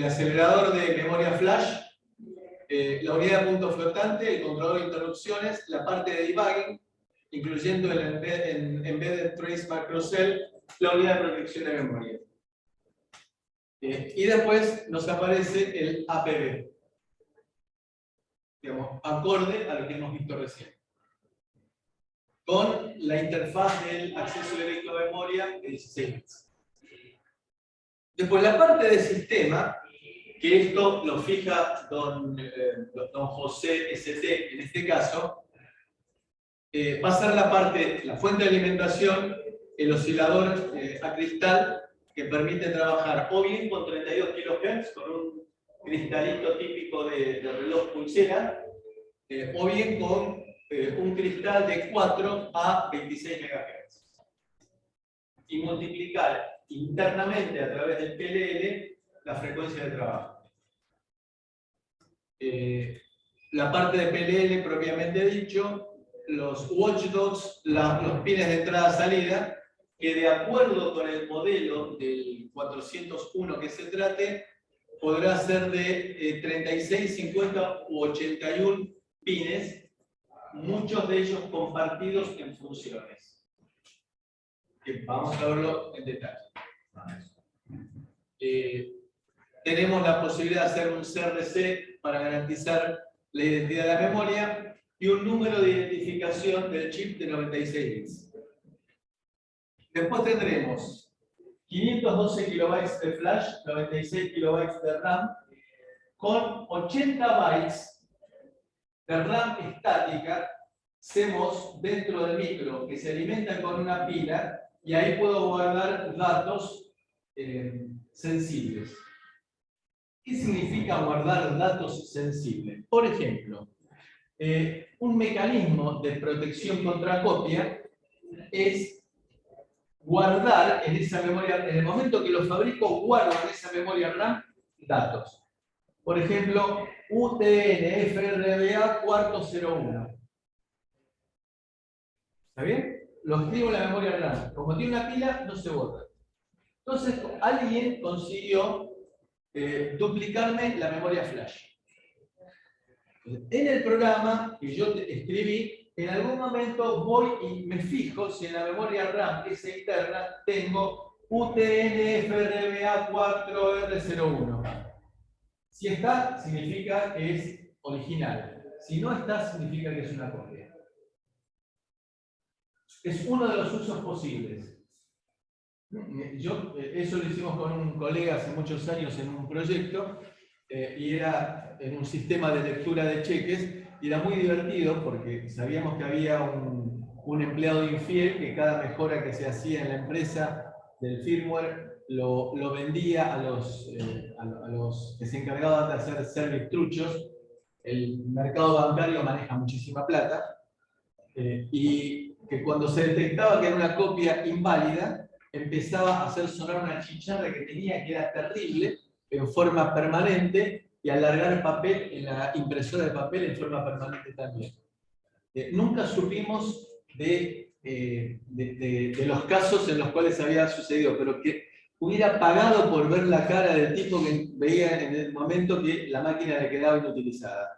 acelerador de memoria flash, la unidad de punto flotante, el controlador de interrupciones, la parte de debugging, incluyendo el Embedded Trace Macrocell, la unidad de protección de memoria. Y después nos aparece el APB, digamos, acorde a lo que hemos visto recién, con la interfaz del acceso directo a memoria de 16 bits. Después la parte de sistema, que esto lo fija don José ST en este caso, va a ser la fuente de alimentación, el oscilador a cristal, que permite trabajar o bien con 32 kHz, con un cristalito típico de reloj pulsera, o bien con un cristal de 4 a 26 MHz. Y multiplicar internamente a través del PLL la frecuencia de trabajo. La parte de PLL propiamente dicho, los watchdogs, los pines de entrada-salida, que de acuerdo con el modelo del 401 que se trate, podrá ser de 36, 50 u 81 pines, muchos de ellos compartidos en funciones. Vamos a verlo en detalle. Tenemos la posibilidad de hacer un CRC para garantizar la identidad de la memoria y un número de identificación del chip de 96 bits. Después tendremos 512 KB de flash, 96 KB de RAM, con 80 bytes de RAM estática, CMOS dentro del micro, que se alimenta con una pila, y ahí puedo guardar datos sensibles. ¿Qué significa guardar datos sensibles? Por ejemplo, un mecanismo de protección contra copia es guardar en esa memoria, en el momento que lo fabrico, guardo en esa memoria RAM datos. Por ejemplo, UTN-FRBA 401. ¿Está bien? Lo escribo en la memoria RAM. Como tiene una pila, no se borra. Entonces, alguien consiguió duplicarme la memoria flash. En el programa que yo escribí, en algún momento voy y me fijo si en la memoria RAM, esa interna, tengo UTN-FRBA4R01. Si está, significa que es original. Si no está, significa que es una copia. Es uno de los usos posibles. Eso lo hicimos con un colega hace muchos años en un proyecto, y era en un sistema de lectura de cheques, y era muy divertido porque sabíamos que había un empleado infiel que cada mejora que se hacía en la empresa del firmware lo vendía a los que se encargaban de hacer service truchos. El mercado bancario maneja muchísima plata, y que cuando se detectaba que era una copia inválida, empezaba a hacer sonar una chicharra que tenía, que era terrible, en forma permanente, y alargar papel en la impresora de papel en forma permanente también. Nunca supimos de los casos en los cuales había sucedido, pero que hubiera pagado por ver la cara del tipo que veía en el momento que la máquina le quedaba inutilizada.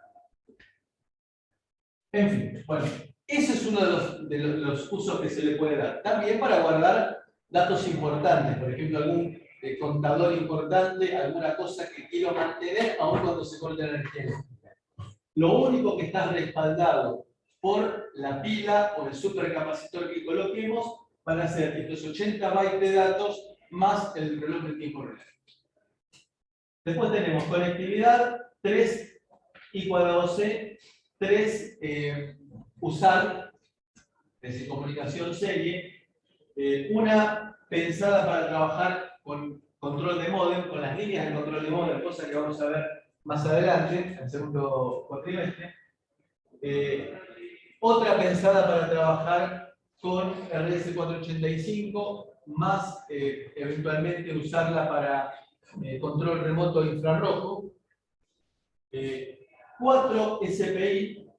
En fin, bueno, ese es uno de los usos que se le puede dar. También para guardar datos importantes, por ejemplo, algún contador importante, alguna cosa que quiero mantener aun cuando se corte la energía eléctrica. Lo único que está respaldado por la pila o el supercapacitor que coloquemos van a ser estos 80 bytes de datos más el reloj de tiempo real. Después tenemos conectividad, 3 I²C, 3 usar, es decir, comunicación serie, una pensada para trabajar con control de módem, con las líneas de control de módem, cosa que vamos a ver más adelante, en el segundo cuatrimestre. Otra pensada para trabajar con RS485, más eventualmente usarla para control remoto infrarrojo. 4 SPI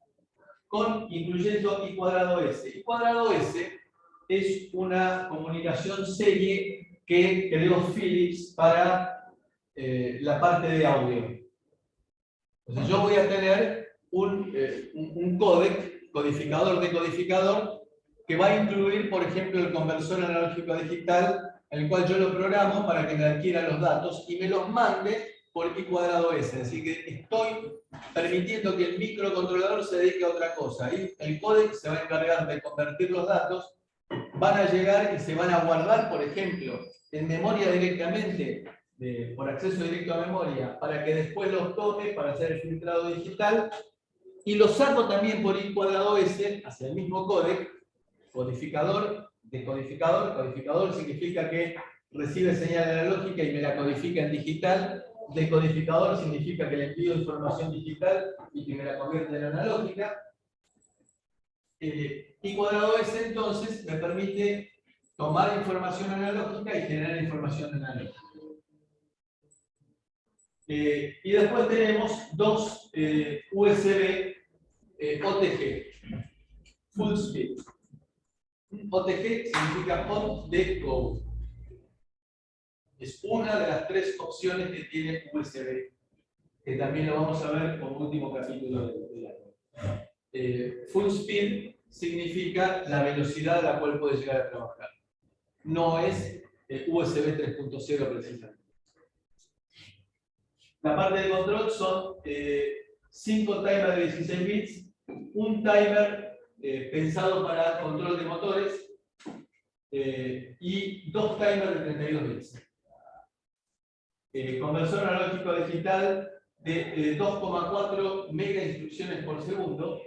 incluyendo I²S. I²S es una comunicación serie que creó Philips para la parte de audio. Entonces yo voy a tener un códec, codificador de codificador, que va a incluir, por ejemplo, el conversor analógico a digital, el cual yo lo programo para que me adquiera los datos y me los mande por I²S. Así que estoy permitiendo que el microcontrolador se dedique a otra cosa. Y el códec se va a encargar de convertir los datos, van a llegar y se van a guardar, por ejemplo, en memoria directamente, por acceso directo a memoria, para que después los tome para hacer el filtrado digital. Y los saco también por I²S hacia el mismo códec, codificador, decodificador. Codificador significa que recibe señal analógica y me la codifica en digital. Decodificador significa que le envío información digital y que me la convierte en analógica. I²S entonces me permite tomar información analógica y generar información analógica. Y después tenemos dos USB OTG, Full Speed. OTG significa On the Go. Es una de las 3 opciones que tiene USB, que también lo vamos a ver como último capítulo del año. Full Speed significa la velocidad a la cual puede llegar a trabajar. No es USB 3.0 precisamente. La parte de control son 5 timers de 16 bits, un timer pensado para control de motores y 2 timers de 32 bits. Conversor analógico a digital de 2,4 mega instrucciones por segundo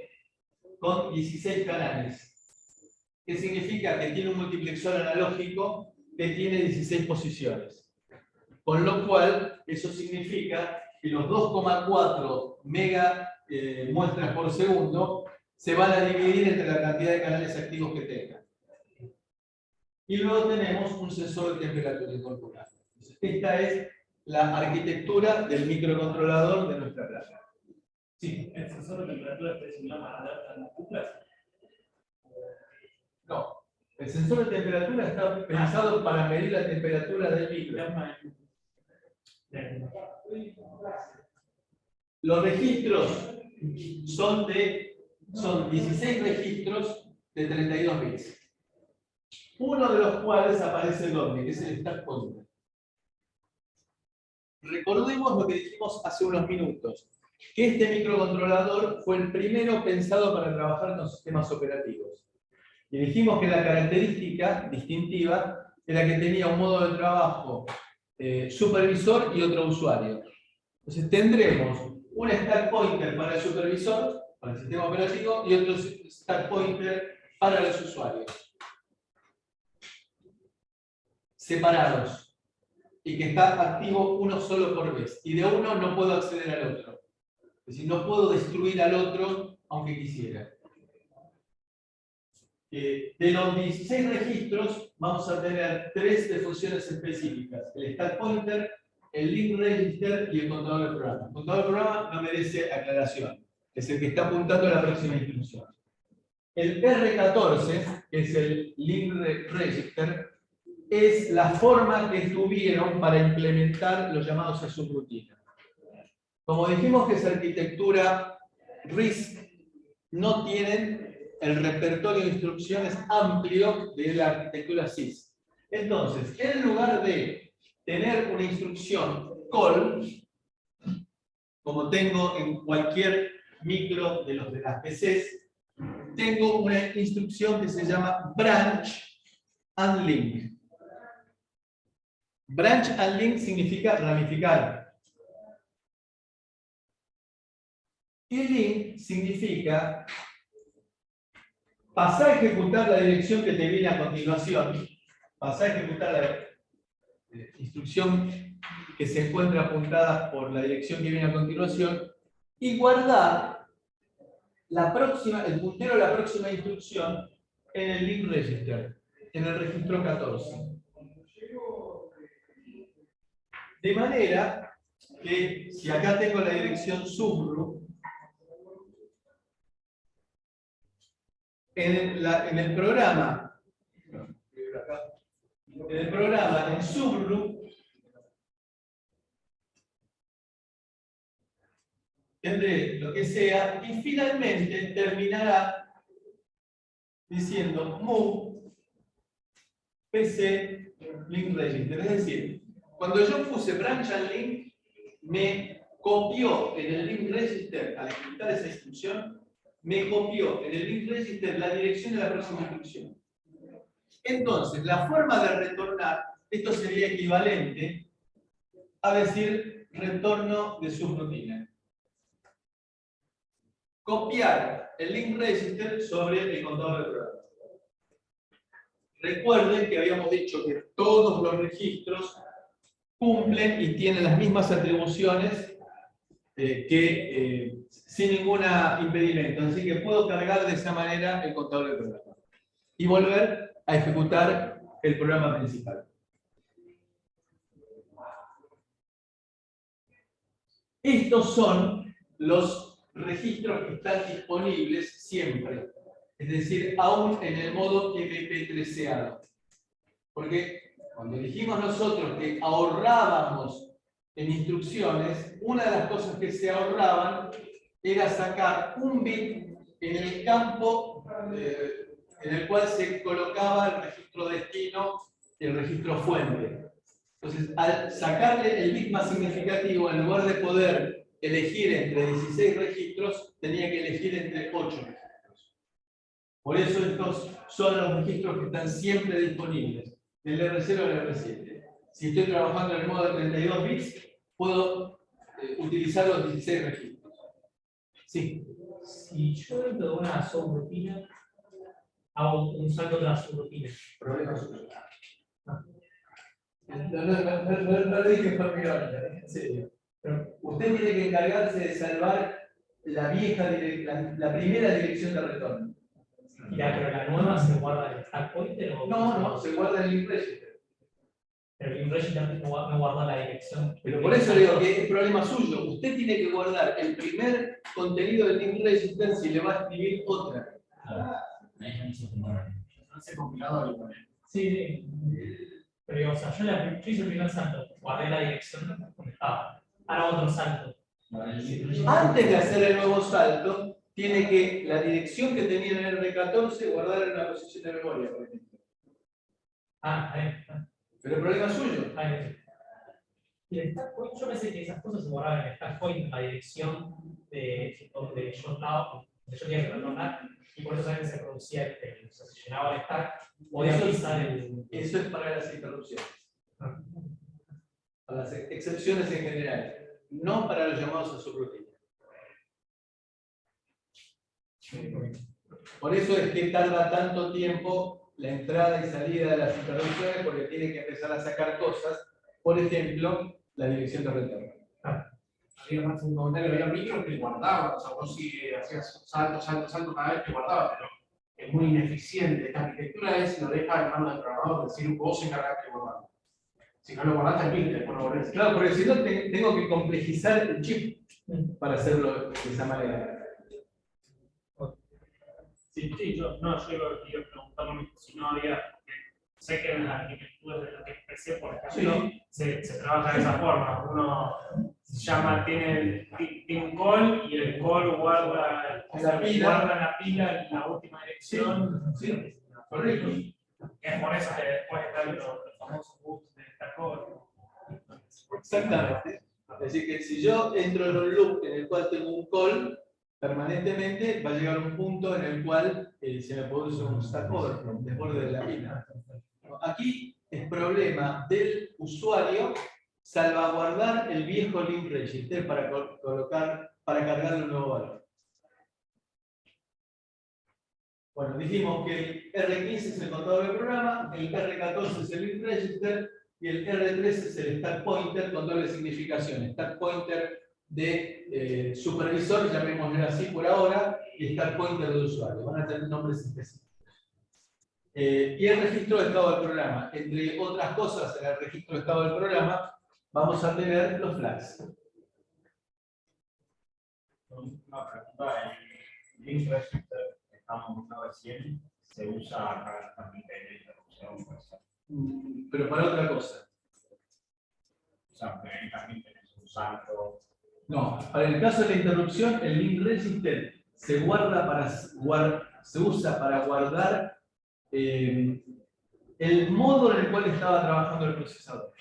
con 16 canales. ¿Qué significa? Que tiene un multiplexor analógico que tiene 16 posiciones. Con lo cual, eso significa que los 2,4 mega muestras por segundo se van a dividir entre la cantidad de canales activos que tengan. Y luego tenemos un sensor de temperatura incorporado. Esta es la arquitectura del microcontrolador de nuestra placa. Sí.
¿El sensor de temperatura es similar a las cuplas?
No. El sensor de temperatura está pensado para medir la temperatura del micro. Los registros son 16 registros de 32 bits. Uno de los cuales aparece doble, que es el stack pointer. Recordemos lo que dijimos hace unos minutos, que este microcontrolador fue el primero pensado para trabajar con sistemas operativos. Y dijimos que la característica distintiva era que tenía un modo de trabajo supervisor y otro usuario. Entonces tendremos un stack pointer para el supervisor, para el sistema operativo, y otro stack pointer para los usuarios. Separados. Y que está activo uno solo por vez. Y de uno no puedo acceder al otro. Es decir, no puedo destruir al otro aunque quisiera. De los 16 registros vamos a tener 3 de funciones específicas. El stack pointer, el link register y el contador de programa. El contador de programa no merece aclaración. Es el que está apuntando a la próxima instrucción. El R14, que es el link register, es la forma que tuvieron para implementar los llamados a subrutina. Como dijimos que es arquitectura RISC, no tienen el repertorio de instrucciones amplio de la arquitectura CISC. Entonces, en lugar de tener una instrucción call, como tengo en cualquier micro de las PCs, tengo una instrucción que se llama branch and link. Branch and link significa ramificar. Y link significa pasar a ejecutar la dirección que te viene a continuación, pasar a ejecutar la instrucción que se encuentra apuntada por la dirección que viene a continuación y guardar el puntero de la próxima instrucción en el link register, en el registro 14. De manera que si acá tengo la dirección subroot, en el programa, en subroot, tendré lo que sea y finalmente terminará diciendo move pc link register. Es decir, cuando yo puse branch and link, me copió en el link register, al ejecutar esa instrucción, me copió en el link register la dirección de la próxima instrucción. Entonces, la forma de retornar, esto sería equivalente a decir retorno de subrutina. Copiar el link register sobre el contador de programa. Recuerden que habíamos dicho que todos los registros cumplen y tienen las mismas atribuciones sin ningún impedimento. Así que puedo cargar de esa manera el contador de programa y volver a ejecutar el programa principal. Estos son los registros que están disponibles siempre, es decir, aún en el modo MP13. Porque cuando dijimos nosotros que ahorrábamos en instrucciones, una de las cosas que se ahorraban era sacar un bit en el campo en el cual se colocaba el registro destino y el registro fuente. Entonces, al sacarle el bit más significativo, en lugar de poder elegir entre 16 registros, tenía que elegir entre 8 registros. Por eso estos son los registros que están siempre disponibles, del R0 al R7. Si estoy trabajando en el modo de 32 bits, puedo utilizar los 16 registros. Sí.
Si yo dentro de una subrutina hago un salto de la subrutina.
Problema suyo. No lo dije por mi hora, en serio. Pero usted tiene que encargarse de salvar la primera dirección de retorno.
Ya, pero la nueva se guarda en el stack pointer o
No, se guarda en el link register.
Pero el link register no guarda la dirección.
Pero por eso digo que es problema suyo. Usted tiene que guardar el primer contenido del link register si le va a escribir otra.
No se compilado el poner.
Sí. Pero, o sea, yo hice el primer salto, guardé la dirección donde estaba. Ahora otro salto.
Antes de hacer el nuevo salto, tiene que la dirección que tenía en el R14 guardar en una posición de memoria, por ejemplo.
Ahí.
Pero el problema es suyo.
Ahí. Y el stack point, yo pensé que esas cosas se guardaban en el stack point, la dirección de donde yo estaba, donde yo tenía que retornar, y por eso también se producía el tema. O sea, se llenaba el stack, podía utilizar el.
Eso es para las interrupciones. Para las excepciones en general. No para los llamados a subrutina. Por eso es que tarda tanto tiempo la entrada y salida de las interrupciones, porque tiene que empezar a sacar cosas. Por ejemplo, la dirección de retorno.
Había más un comentario, había micros que guardaban, o sea, vos sí hacías salto cada vez que guardabas, pero es muy ineficiente. Esta arquitectura es, lo deja en manos del programador, es decir, vos encargaste de guardarlo. Si no lo guardaste al micro, después lo volvés.
Claro, porque si no tengo que complejizar el chip para hacerlo de esa manera.
Sí, yo iba a preguntar lo mismo, si no había, sé que en la arquitectura de la que empecé, por ejemplo, se trabaja de esa forma. Uno se llama, tiene un call y el call guarda la pila en la última dirección.
Sí, correcto.
Es por eso que después están los famosos boosts de esta call.
Exactamente. Es decir, que si yo entro en un loop en el cual tengo un call permanentemente, va a llegar un punto en el cual se me produce un stack overflow, desborde de la pila. Aquí es problema del usuario salvaguardar el viejo link register para cargarle un nuevo valor. Bueno, dijimos que el R15 es el contador del programa, el R14 es el link register y el R13 es el stack pointer con doble significación. Stack pointer de supervisor, llamémoslo así por ahora, y stack pointer de usuario. Van a tener nombres específicos. Y el registro de estado del programa. Entre otras cosas, en el registro de estado del programa vamos a tener los flags.
Una pregunta, el link register que estamos viendo recién se usa acá también de interrupción, puede ser.
Pero para otra cosa.
O sea, porque ahí también tenés un salto.
No, para el caso de la interrupción, el link register se usa para guardar el modo en el cual estaba trabajando el procesador.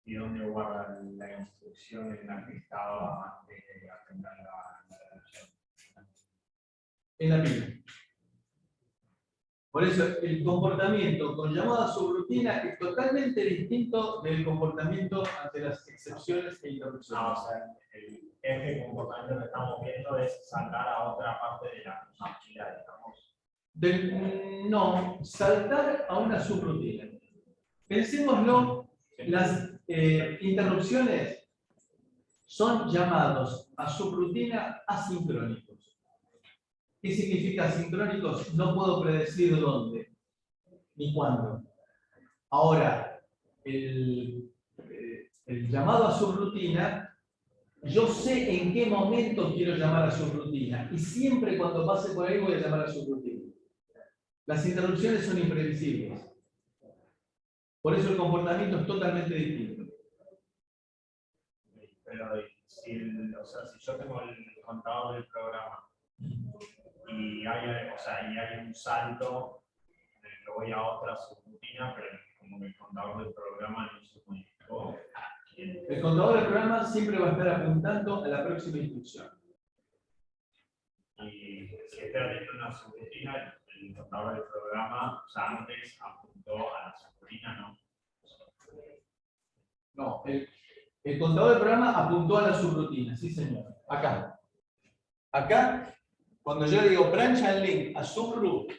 ¿Y dónde guarda la instrucción en la que estaba antes de atender la interrupción?
En la pila. Por eso, el comportamiento con llamada subrutina es totalmente distinto del comportamiento ante las excepciones e interrupciones.
No, o sea, el eje comportamiento que estamos viendo es saltar a otra parte de la pila, digamos.
No, saltar a una subrutina. Pensémoslo, las interrupciones son llamados a subrutina asincrónicos. ¿Qué significa asincrónicos? No puedo predecir dónde ni cuándo. Ahora, el llamado a subrutina, yo sé en qué momento quiero llamar a subrutina y siempre cuando pase por ahí voy a llamar a subrutina. Las interrupciones son imprevisibles. Por eso el comportamiento es totalmente distinto.
Pero si yo tengo el contador del programa y hay un salto, lo voy a otra subrutina, pero como el contador del programa no se modificó.
El contador del programa siempre va a estar apuntando a la próxima instrucción.
Y si estoy haciendo una subrutina, el contador del programa, antes apuntó a la subrutina, ¿no?
No, el contador del programa apuntó a la subrutina, sí señor. Acá. Acá, cuando yo digo branch and link a subroot,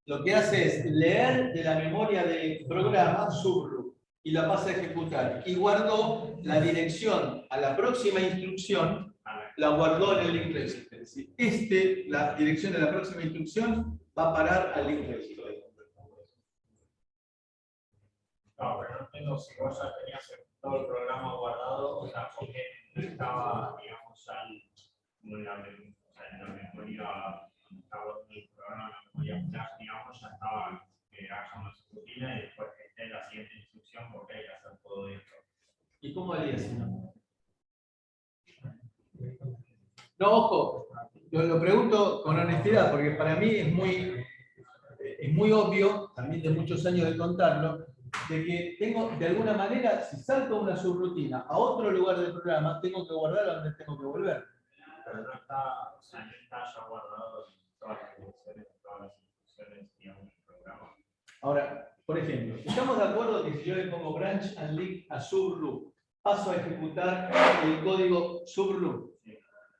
lo que hace es leer de la memoria del programa subroot y la pasa a ejecutar. Y guardó la dirección a la próxima instrucción, la guardó en el link register. Es decir, la dirección de la próxima instrucción va a parar al link register.
No, pero no entiendo si vos ya tenías todo el programa guardado, porque no estaba, digamos, en la memoria, estaba el programa en la memoria flash, digamos, ya estaba que haga una rutina y después que esté la siguiente instrucción porque hay que hacer todo esto.
¿Y cómo haría si no? No, ojo, lo pregunto con honestidad, porque para mí es muy obvio, también de muchos años de contarlo, de que tengo, de alguna manera, si salto una subrutina a otro lugar del programa, tengo que guardar a donde tengo que volver.
Pero no está, no está ya guardado todas las direcciones, todas las instrucciones, digamos, del programa.
Ahora, por ejemplo, ¿estamos de acuerdo que si yo le pongo branch and link a subroot, paso a ejecutar el código subroot?
Sí.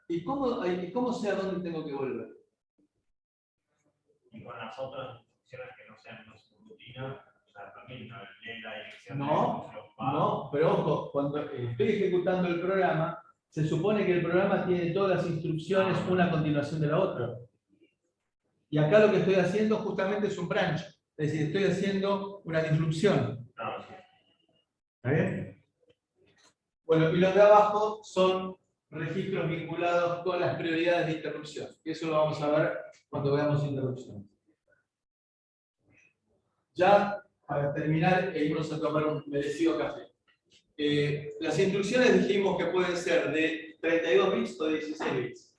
¿Y cómo sé a dónde tengo que volver?
Y con las otras instrucciones que no sean una subrutina, también no lee la dirección.
No, pero ojo, cuando estoy ejecutando el programa, se supone que el programa tiene todas las instrucciones una a continuación de la otra. Y acá lo que estoy haciendo justamente es un branch, es decir, estoy haciendo una disrupción.
Claro, sí.
¿Está bien? Bueno, y los de abajo son registros vinculados con las prioridades de interrupción. Eso lo vamos a ver cuando veamos interrupción. Ya, para terminar, e irnos a tomar un merecido café. Las instrucciones dijimos que pueden ser de 32 bits o de 16 bits.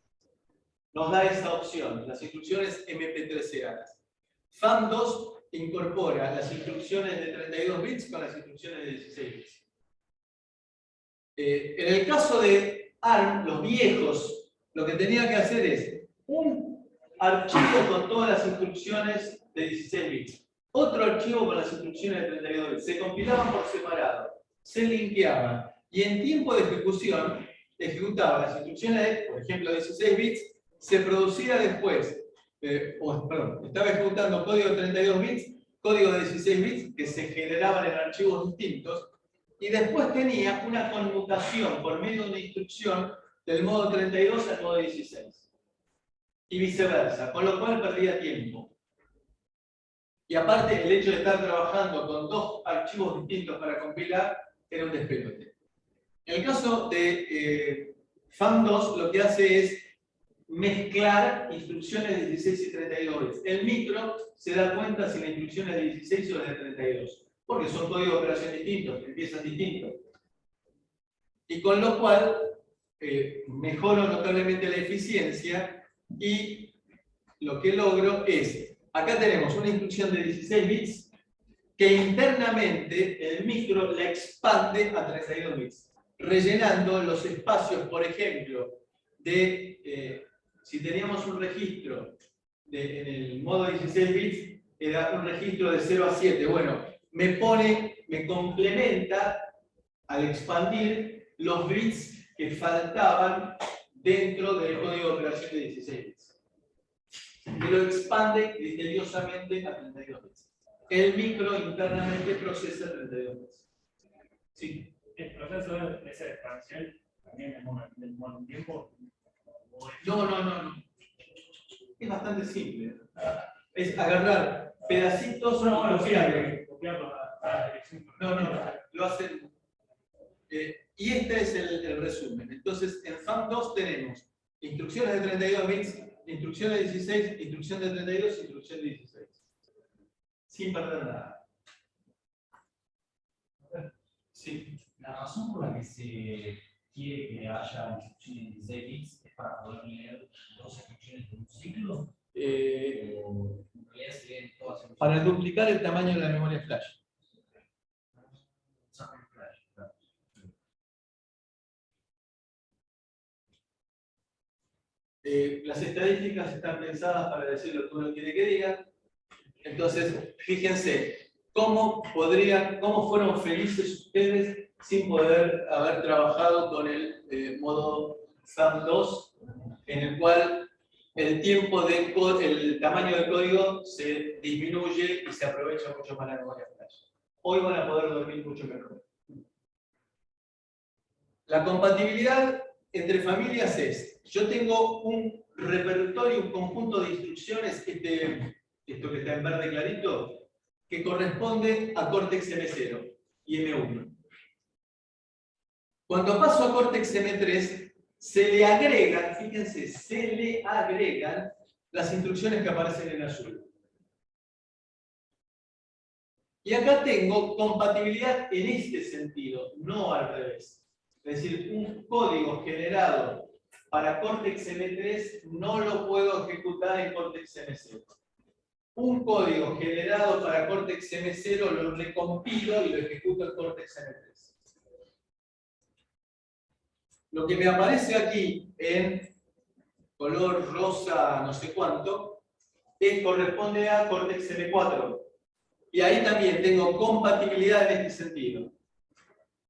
Nos da esa opción, las instrucciones MP13A. FAM2 incorpora las instrucciones de 32 bits con las instrucciones de 16 bits. En el caso de ARM, los viejos, lo que tenía que hacer es un archivo con todas las instrucciones de 16 bits, otro archivo con las instrucciones de 32 bits. Se compilaban por separado, se linkeaban, y en tiempo de ejecución ejecutaba las instrucciones de, por ejemplo, 16 bits, se producía después, estaba ejecutando código de 32 bits, código de 16 bits, que se generaban en archivos distintos, y después tenía una conmutación por medio de una instrucción del modo 32 al modo 16. Y viceversa, con lo cual perdía tiempo. Y aparte, el hecho de estar trabajando con dos archivos distintos para compilar era un despelote. En el caso de FAM2, lo que hace es mezclar instrucciones de 16 y 32 bits. El micro se da cuenta si la instrucción es de 16 o de 32, porque son códigos de operación distintos, empiezan distintos. Y con lo cual, mejoro notablemente la eficiencia y lo que logro es, acá tenemos una instrucción de 16 bits que internamente el micro la expande a 32 bits, rellenando los espacios, por ejemplo, de, si teníamos un registro en el modo 16 bits, era un registro de 0 a 7. Bueno, me complementa al expandir los bits que faltaban dentro del código de operación de 16 bits. Me lo expande criteriosamente a 32 bits. El micro internamente procesa 32 bits. Sí.
¿El proceso de esa expansión también demora un tiempo?
No. Es bastante simple. Es agarrar pedacitos y
copiarlo a la dirección.
No, lo hacen. Y este es el resumen. Entonces, en FAM2 tenemos instrucciones de 32 bits, instrucción de 16, instrucción de 32, instrucción de 16. Sin perder nada. Sí.
La razón por la que se quiere que haya instrucciones de 16 bits es para poder leer dos instrucciones de un ciclo. En realidad se leen todas las
Para duplicar el tamaño de la memoria flash. Las estadísticas están pensadas para decir lo que uno quiere que diga. Entonces, fíjense, ¿cómo fueron felices ustedes sin poder haber trabajado con el modo FAM2, en el cual el tiempo el tamaño del código se disminuye y se aprovecha mucho más la memoria flash? Hoy van a poder dormir mucho mejor. La compatibilidad entre familias es, yo tengo un repertorio, un conjunto de instrucciones, esto que está en verde clarito, que corresponde a Cortex M0 y M1. Cuando paso a Cortex M3, se le agregan, fíjense, se le agregan las instrucciones que aparecen en azul. Y acá tengo compatibilidad en este sentido, no al revés. Es decir, un código generado para Cortex M3 no lo puedo ejecutar en Cortex M0. Un código generado para Cortex M0 lo recompilo y lo ejecuto en Cortex M3. Lo que me aparece aquí en color rosa no sé cuánto, corresponde a Cortex M4. Y ahí también tengo compatibilidad en este sentido.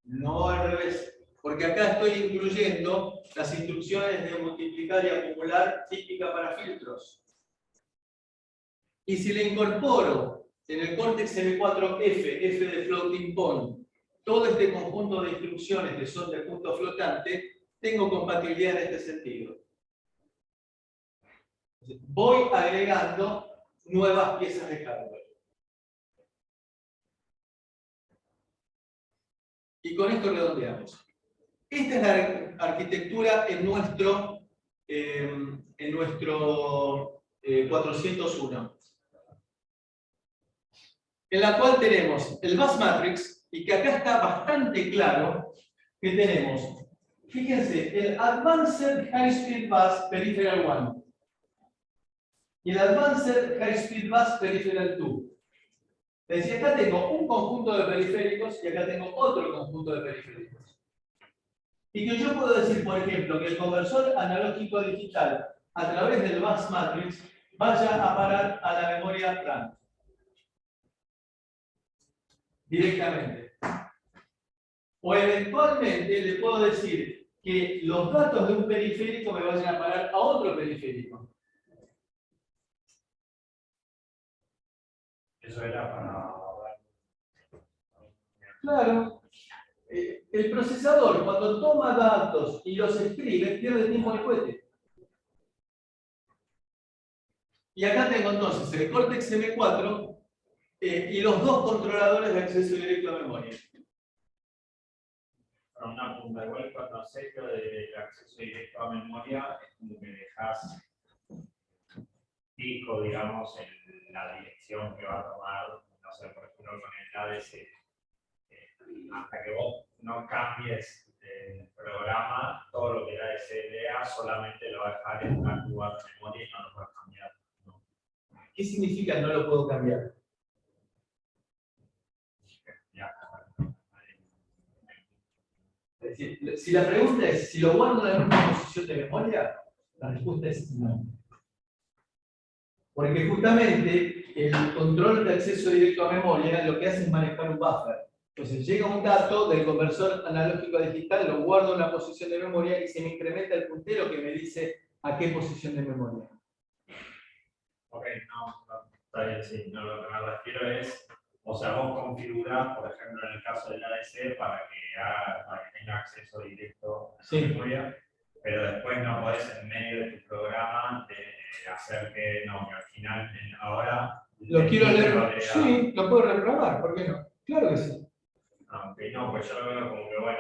No al revés. Porque acá estoy incluyendo las instrucciones de multiplicar y acumular típica para filtros. Y si le incorporo en el Cortex M4F, F de floating point, todo este conjunto de instrucciones que son de punto flotante, tengo compatibilidad en este sentido. Voy agregando nuevas piezas de hardware. Y con esto redondeamos. Esta es la arquitectura en nuestro 401. En la cual tenemos el bus matrix, y que acá está bastante claro que tenemos, fíjense, el Advanced High Speed Bus Peripheral 1 y el Advanced High Speed Bus Peripheral 2. Es decir, acá tengo un conjunto de periféricos y acá tengo otro conjunto de periféricos. Y que yo puedo decir, por ejemplo, que el conversor analógico a digital a través del bus matrix vaya a parar a la memoria RAM. Directamente. O eventualmente le puedo decir que los datos de un periférico me vayan a parar a otro periférico.
Eso era para...
Claro. El procesador, cuando toma datos y los escribe, pierde tiempo en el cohete. Y acá tengo entonces el Cortex M4 y los dos controladores de acceso directo a memoria.
Para una punta, igual cuando haces lo del acceso directo a memoria, es como que dejas fijo, digamos, en la dirección que va a tomar, no sé, por ejemplo, con el ADC. Hasta que vos no cambies el programa, todo lo que el ADC lea solamente lo va a dejar en un lugar de memoria y no lo va a cambiar. ¿No?
¿Qué significa no lo puedo cambiar? Es decir, si la pregunta es si lo guardo en la misma posición de memoria, la respuesta es no. Porque justamente el control de acceso directo a memoria lo que hace es manejar un buffer. Entonces llega un dato del conversor analógico a digital, lo guardo en una posición de memoria y se me incrementa el puntero que me dice a qué posición de memoria.
Ok, no, está bien, sí. No, lo que me refiero es, o sea, vos configurás, por ejemplo, en el caso del ADC, para que tenga acceso directo a la memoria, pero después no podés en medio de tu programa hacer que al final, ahora...
¿Lo quiero leer? Sí, lo puedo reprogramar, ¿por qué no? Claro que sí.
Aunque no, pues yo lo veo como que, bueno,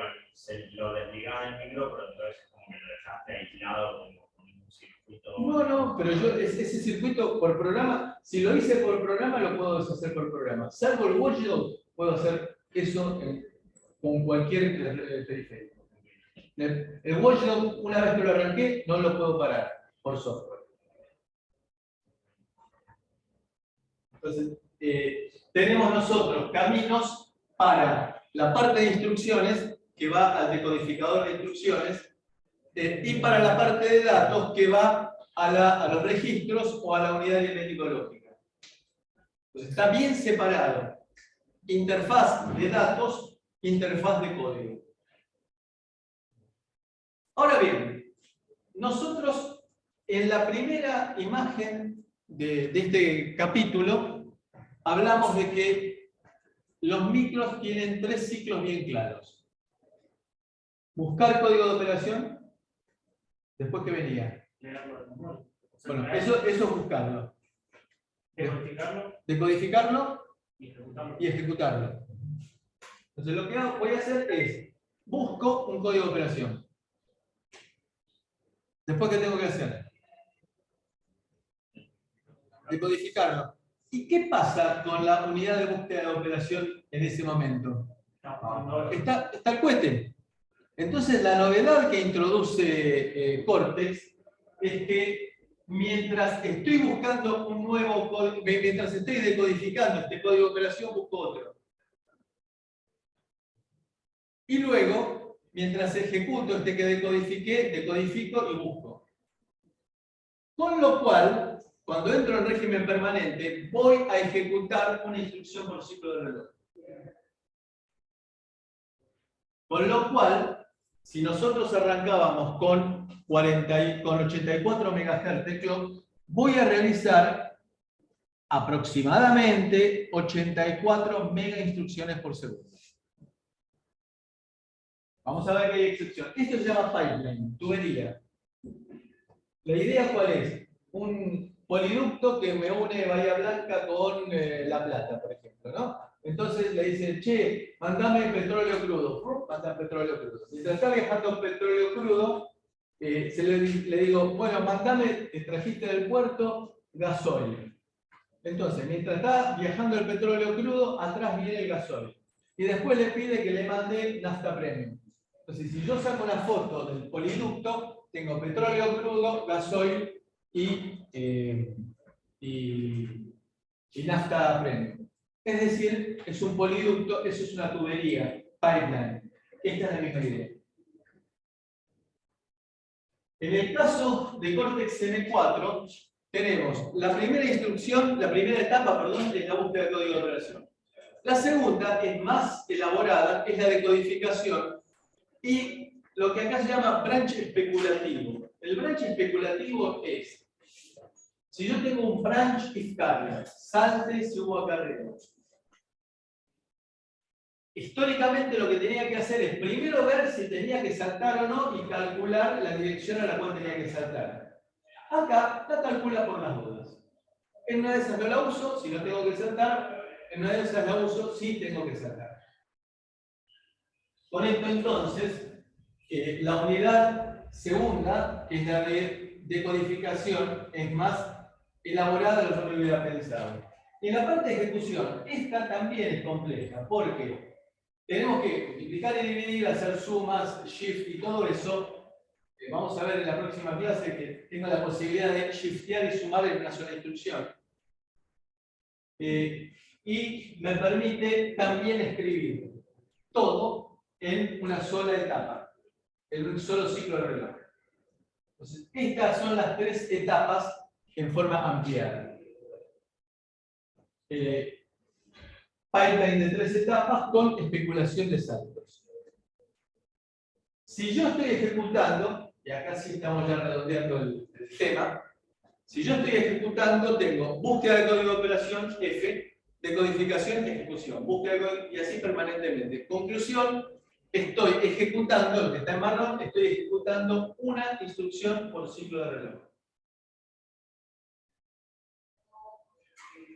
lo desligás del micro, pero entonces como que lo dejaste aislado con un circuito.
No, pero yo ese circuito por programa, si lo hice por programa, lo puedo deshacer por programa. Salvo el watchdog, puedo hacer eso con cualquier periférico. El watchdog, una vez que lo arranqué, no lo puedo parar por software. Entonces, tenemos nosotros caminos para la parte de instrucciones, que va al decodificador de instrucciones, y para la parte de datos, que va a los registros o a la unidad aritmético lógica. Entonces, está bien separado. Interfaz de datos, interfaz de código. Ahora bien, nosotros en la primera imagen de este capítulo hablamos de que los micros tienen 3 ciclos bien claros. Buscar código de operación. ¿Después qué venía? Bueno, eso es buscarlo. Decodificarlo y ejecutarlo. Entonces lo que voy a hacer es, busco un código de operación. Después, ¿qué tengo que hacer? Decodificarlo. ¿Y qué pasa con la unidad de búsqueda de operación en ese momento? Está el cohete. Entonces, la novedad que introduce Cortex es que mientras estoy buscando un nuevo código, mientras estoy decodificando este código de operación, busco otro. Y luego, mientras ejecuto este que decodifiqué, decodifico y busco. Con lo cual, cuando entro en régimen permanente, voy a ejecutar una instrucción por ciclo de reloj. Con lo cual, si nosotros arrancábamos con 84 MHz de clock, voy a realizar aproximadamente 84 mega instrucciones por segundo. Vamos a ver que hay excepción. Esto se llama pipeline, tubería. ¿La idea cuál es? Un poliducto que me une Bahía Blanca con La Plata, por ejemplo, ¿no? Entonces le dicen, che, mandame petróleo crudo. Manda petróleo crudo. Mientras está viajando petróleo crudo, le digo, bueno, mandame, te trajiste del puerto, gasoil. Entonces, mientras está viajando el petróleo crudo, atrás viene el gasoil. Y después le pide que le mande nafta premium. Entonces, si yo saco una foto del poliducto, tengo petróleo crudo, gasoil y nafta premium. Es decir, es un poliducto, eso es una tubería, pipeline. Esta es la misma idea. En el caso de Cortex M4, tenemos la primera instrucción, la primera etapa, perdón, es la búsqueda de código de operación. La segunda es más elaborada, es la decodificación y lo que acá se llama branch especulativo. El branch especulativo es, si yo tengo un branch if carrier, salte si hubo acarreo. Históricamente lo que tenía que hacer es primero ver si tenía que saltar o no y calcular la dirección a la cual tenía que saltar. Acá la calcula por las dudas. En una de esas no la uso, si no tengo que saltar. En una de esas la uso, si tengo que saltar. Con esto entonces, la unidad segunda, que es la de decodificación, es más elaborada de lo que yo hubiera pensado. En la parte de ejecución, esta también es compleja, porque tenemos que multiplicar y dividir, hacer sumas, shift y todo eso. Vamos a ver en la próxima clase que tengo la posibilidad de shiftear y sumar en una sola instrucción. Y me permite también escribir todo en una sola etapa, en un solo ciclo de reloj. Entonces, estas son las tres etapas en forma ampliada. Pipeline de 3 etapas con especulación de saltos. Si yo estoy ejecutando, y acá sí estamos ya redondeando el tema, si yo estoy ejecutando, tengo búsqueda de código de operación F, decodificación y ejecución, búsqueda de código, y así permanentemente. Conclusión, estoy ejecutando, lo que está en marrón, estoy ejecutando una instrucción por ciclo de reloj.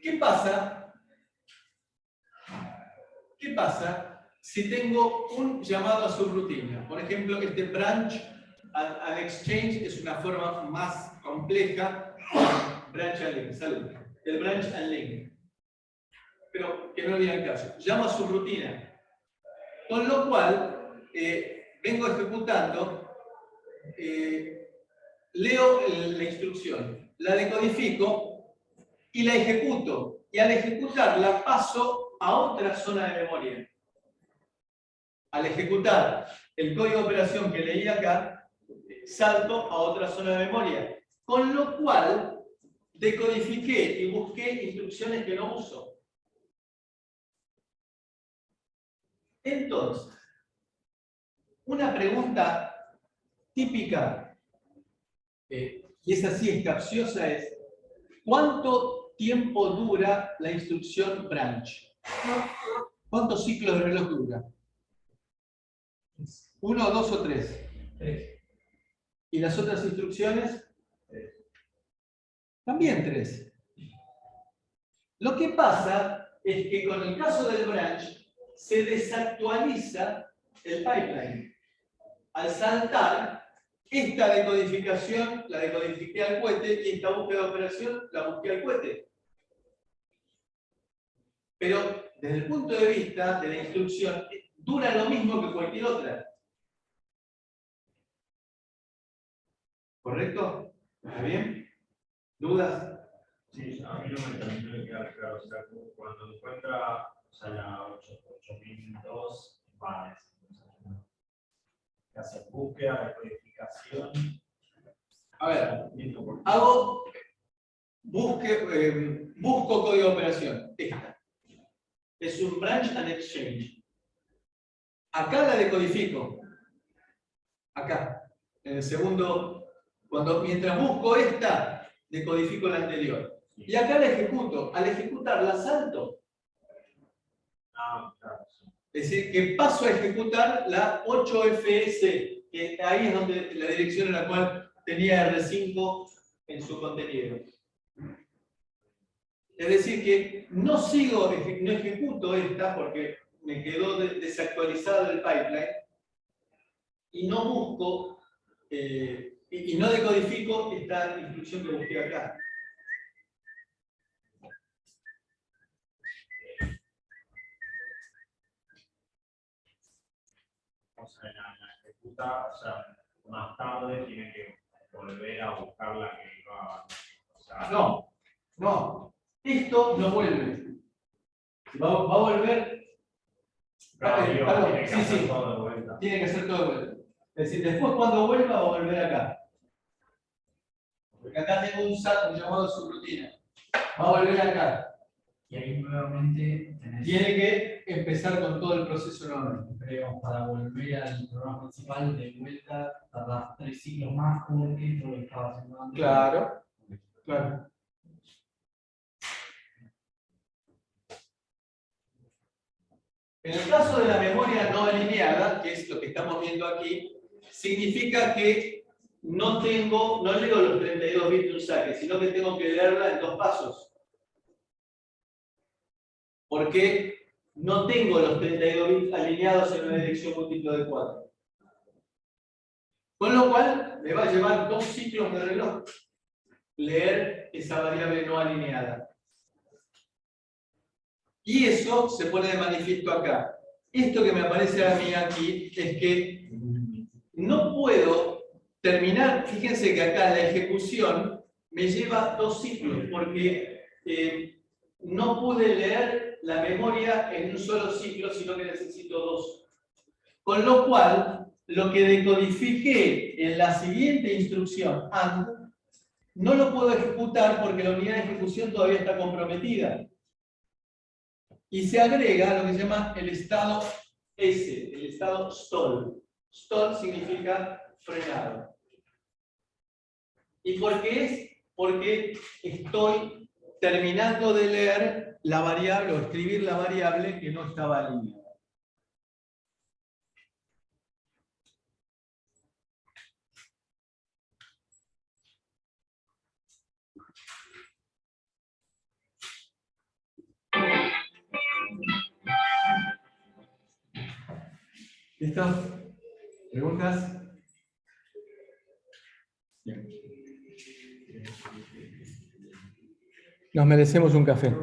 ¿Qué pasa? ¿Qué pasa si tengo un llamado a subrutina? Por ejemplo, este branch and exchange es una forma más compleja. Branch and link, salud. El branch and link. Pero que no digan caso. Llamo a subrutina. Con lo cual, vengo ejecutando, leo la instrucción, la decodifico y la ejecuto. Y al ejecutarla paso a otra zona de memoria. Al ejecutar el código de operación que leí acá, salto a otra zona de memoria. Con lo cual, decodifiqué y busqué instrucciones que no uso. Entonces, una pregunta típica, y esa sí es capciosa, es ¿cuánto tiempo dura la instrucción branch? ¿Cuántos ciclos de reloj dura? 1, 2 o 3. 3. ¿Y las otras instrucciones? 3. También 3. Lo que pasa es que con el caso del branch se desactualiza el pipeline. Al saltar, esta decodificación la decodifiqué al cohete y esta búsqueda de operación la busqué al cohete. Pero desde el punto de vista de la instrucción, dura lo mismo que cualquier otra. ¿Correcto? ¿Está bien? ¿Dudas?
Sí, a mí no me terminó de quedar claro. O sea, cuando encuentra, o sea, la 8002, va a hacer búsqueda, decodificación.
A ver, busco código de operación. Esta. Es un branch and exchange. Acá la decodifico. Acá. En el segundo, mientras busco esta, decodifico la anterior. Y acá la ejecuto. Al ejecutarla salto. Es decir, que paso a ejecutar la 8FS, que ahí es donde la dirección en la cual tenía R5 en su contenido. Es decir, que no ejecuto esta porque me quedó desactualizado el pipeline y no busco y no decodifico esta instrucción que busqué acá.
O sea, la ejecuta, o sea, más tarde tiene que volver a buscar la que iba. O sea,
no. Esto no vuelve. Va a volver.
tiene que hacer todo de vuelta.
Tiene que hacer todo de vuelta. Es decir, después cuando vuelva va a volver acá. Porque acá tengo un llamado subrutina. Va a volver acá.
Y ahí nuevamente tenés.
Tiene que empezar con todo el proceso nuevamente.
Pero para volver al programa principal, de vuelta, tardás 3 ciclos más porque todo lo que estaba haciendo antes.
Claro, claro. En el caso de la memoria no alineada, que es lo que estamos viendo aquí, significa que no leo los 32 bits de un saque, sino que tengo que leerla en 2 pasos. Porque no tengo los 32 bits alineados en una dirección múltiplo de 4. Con lo cual, me va a llevar 2 ciclos de reloj leer esa variable no alineada. Y eso se pone de manifiesto acá. Esto que me aparece a mí aquí es que no puedo terminar, fíjense que acá la ejecución me lleva 2 ciclos, porque no pude leer la memoria en un solo ciclo, sino que necesito 2. Con lo cual, lo que decodifiqué en la siguiente instrucción, AND, no lo puedo ejecutar porque la unidad de ejecución todavía está comprometida. Y se agrega lo que se llama el estado S, el estado stall. Stall significa frenado. ¿Y por qué es? Porque estoy terminando de leer la variable o escribir la variable que no estaba alineada. ¿Listo? ¿Preguntas? Bien. Nos merecemos un café.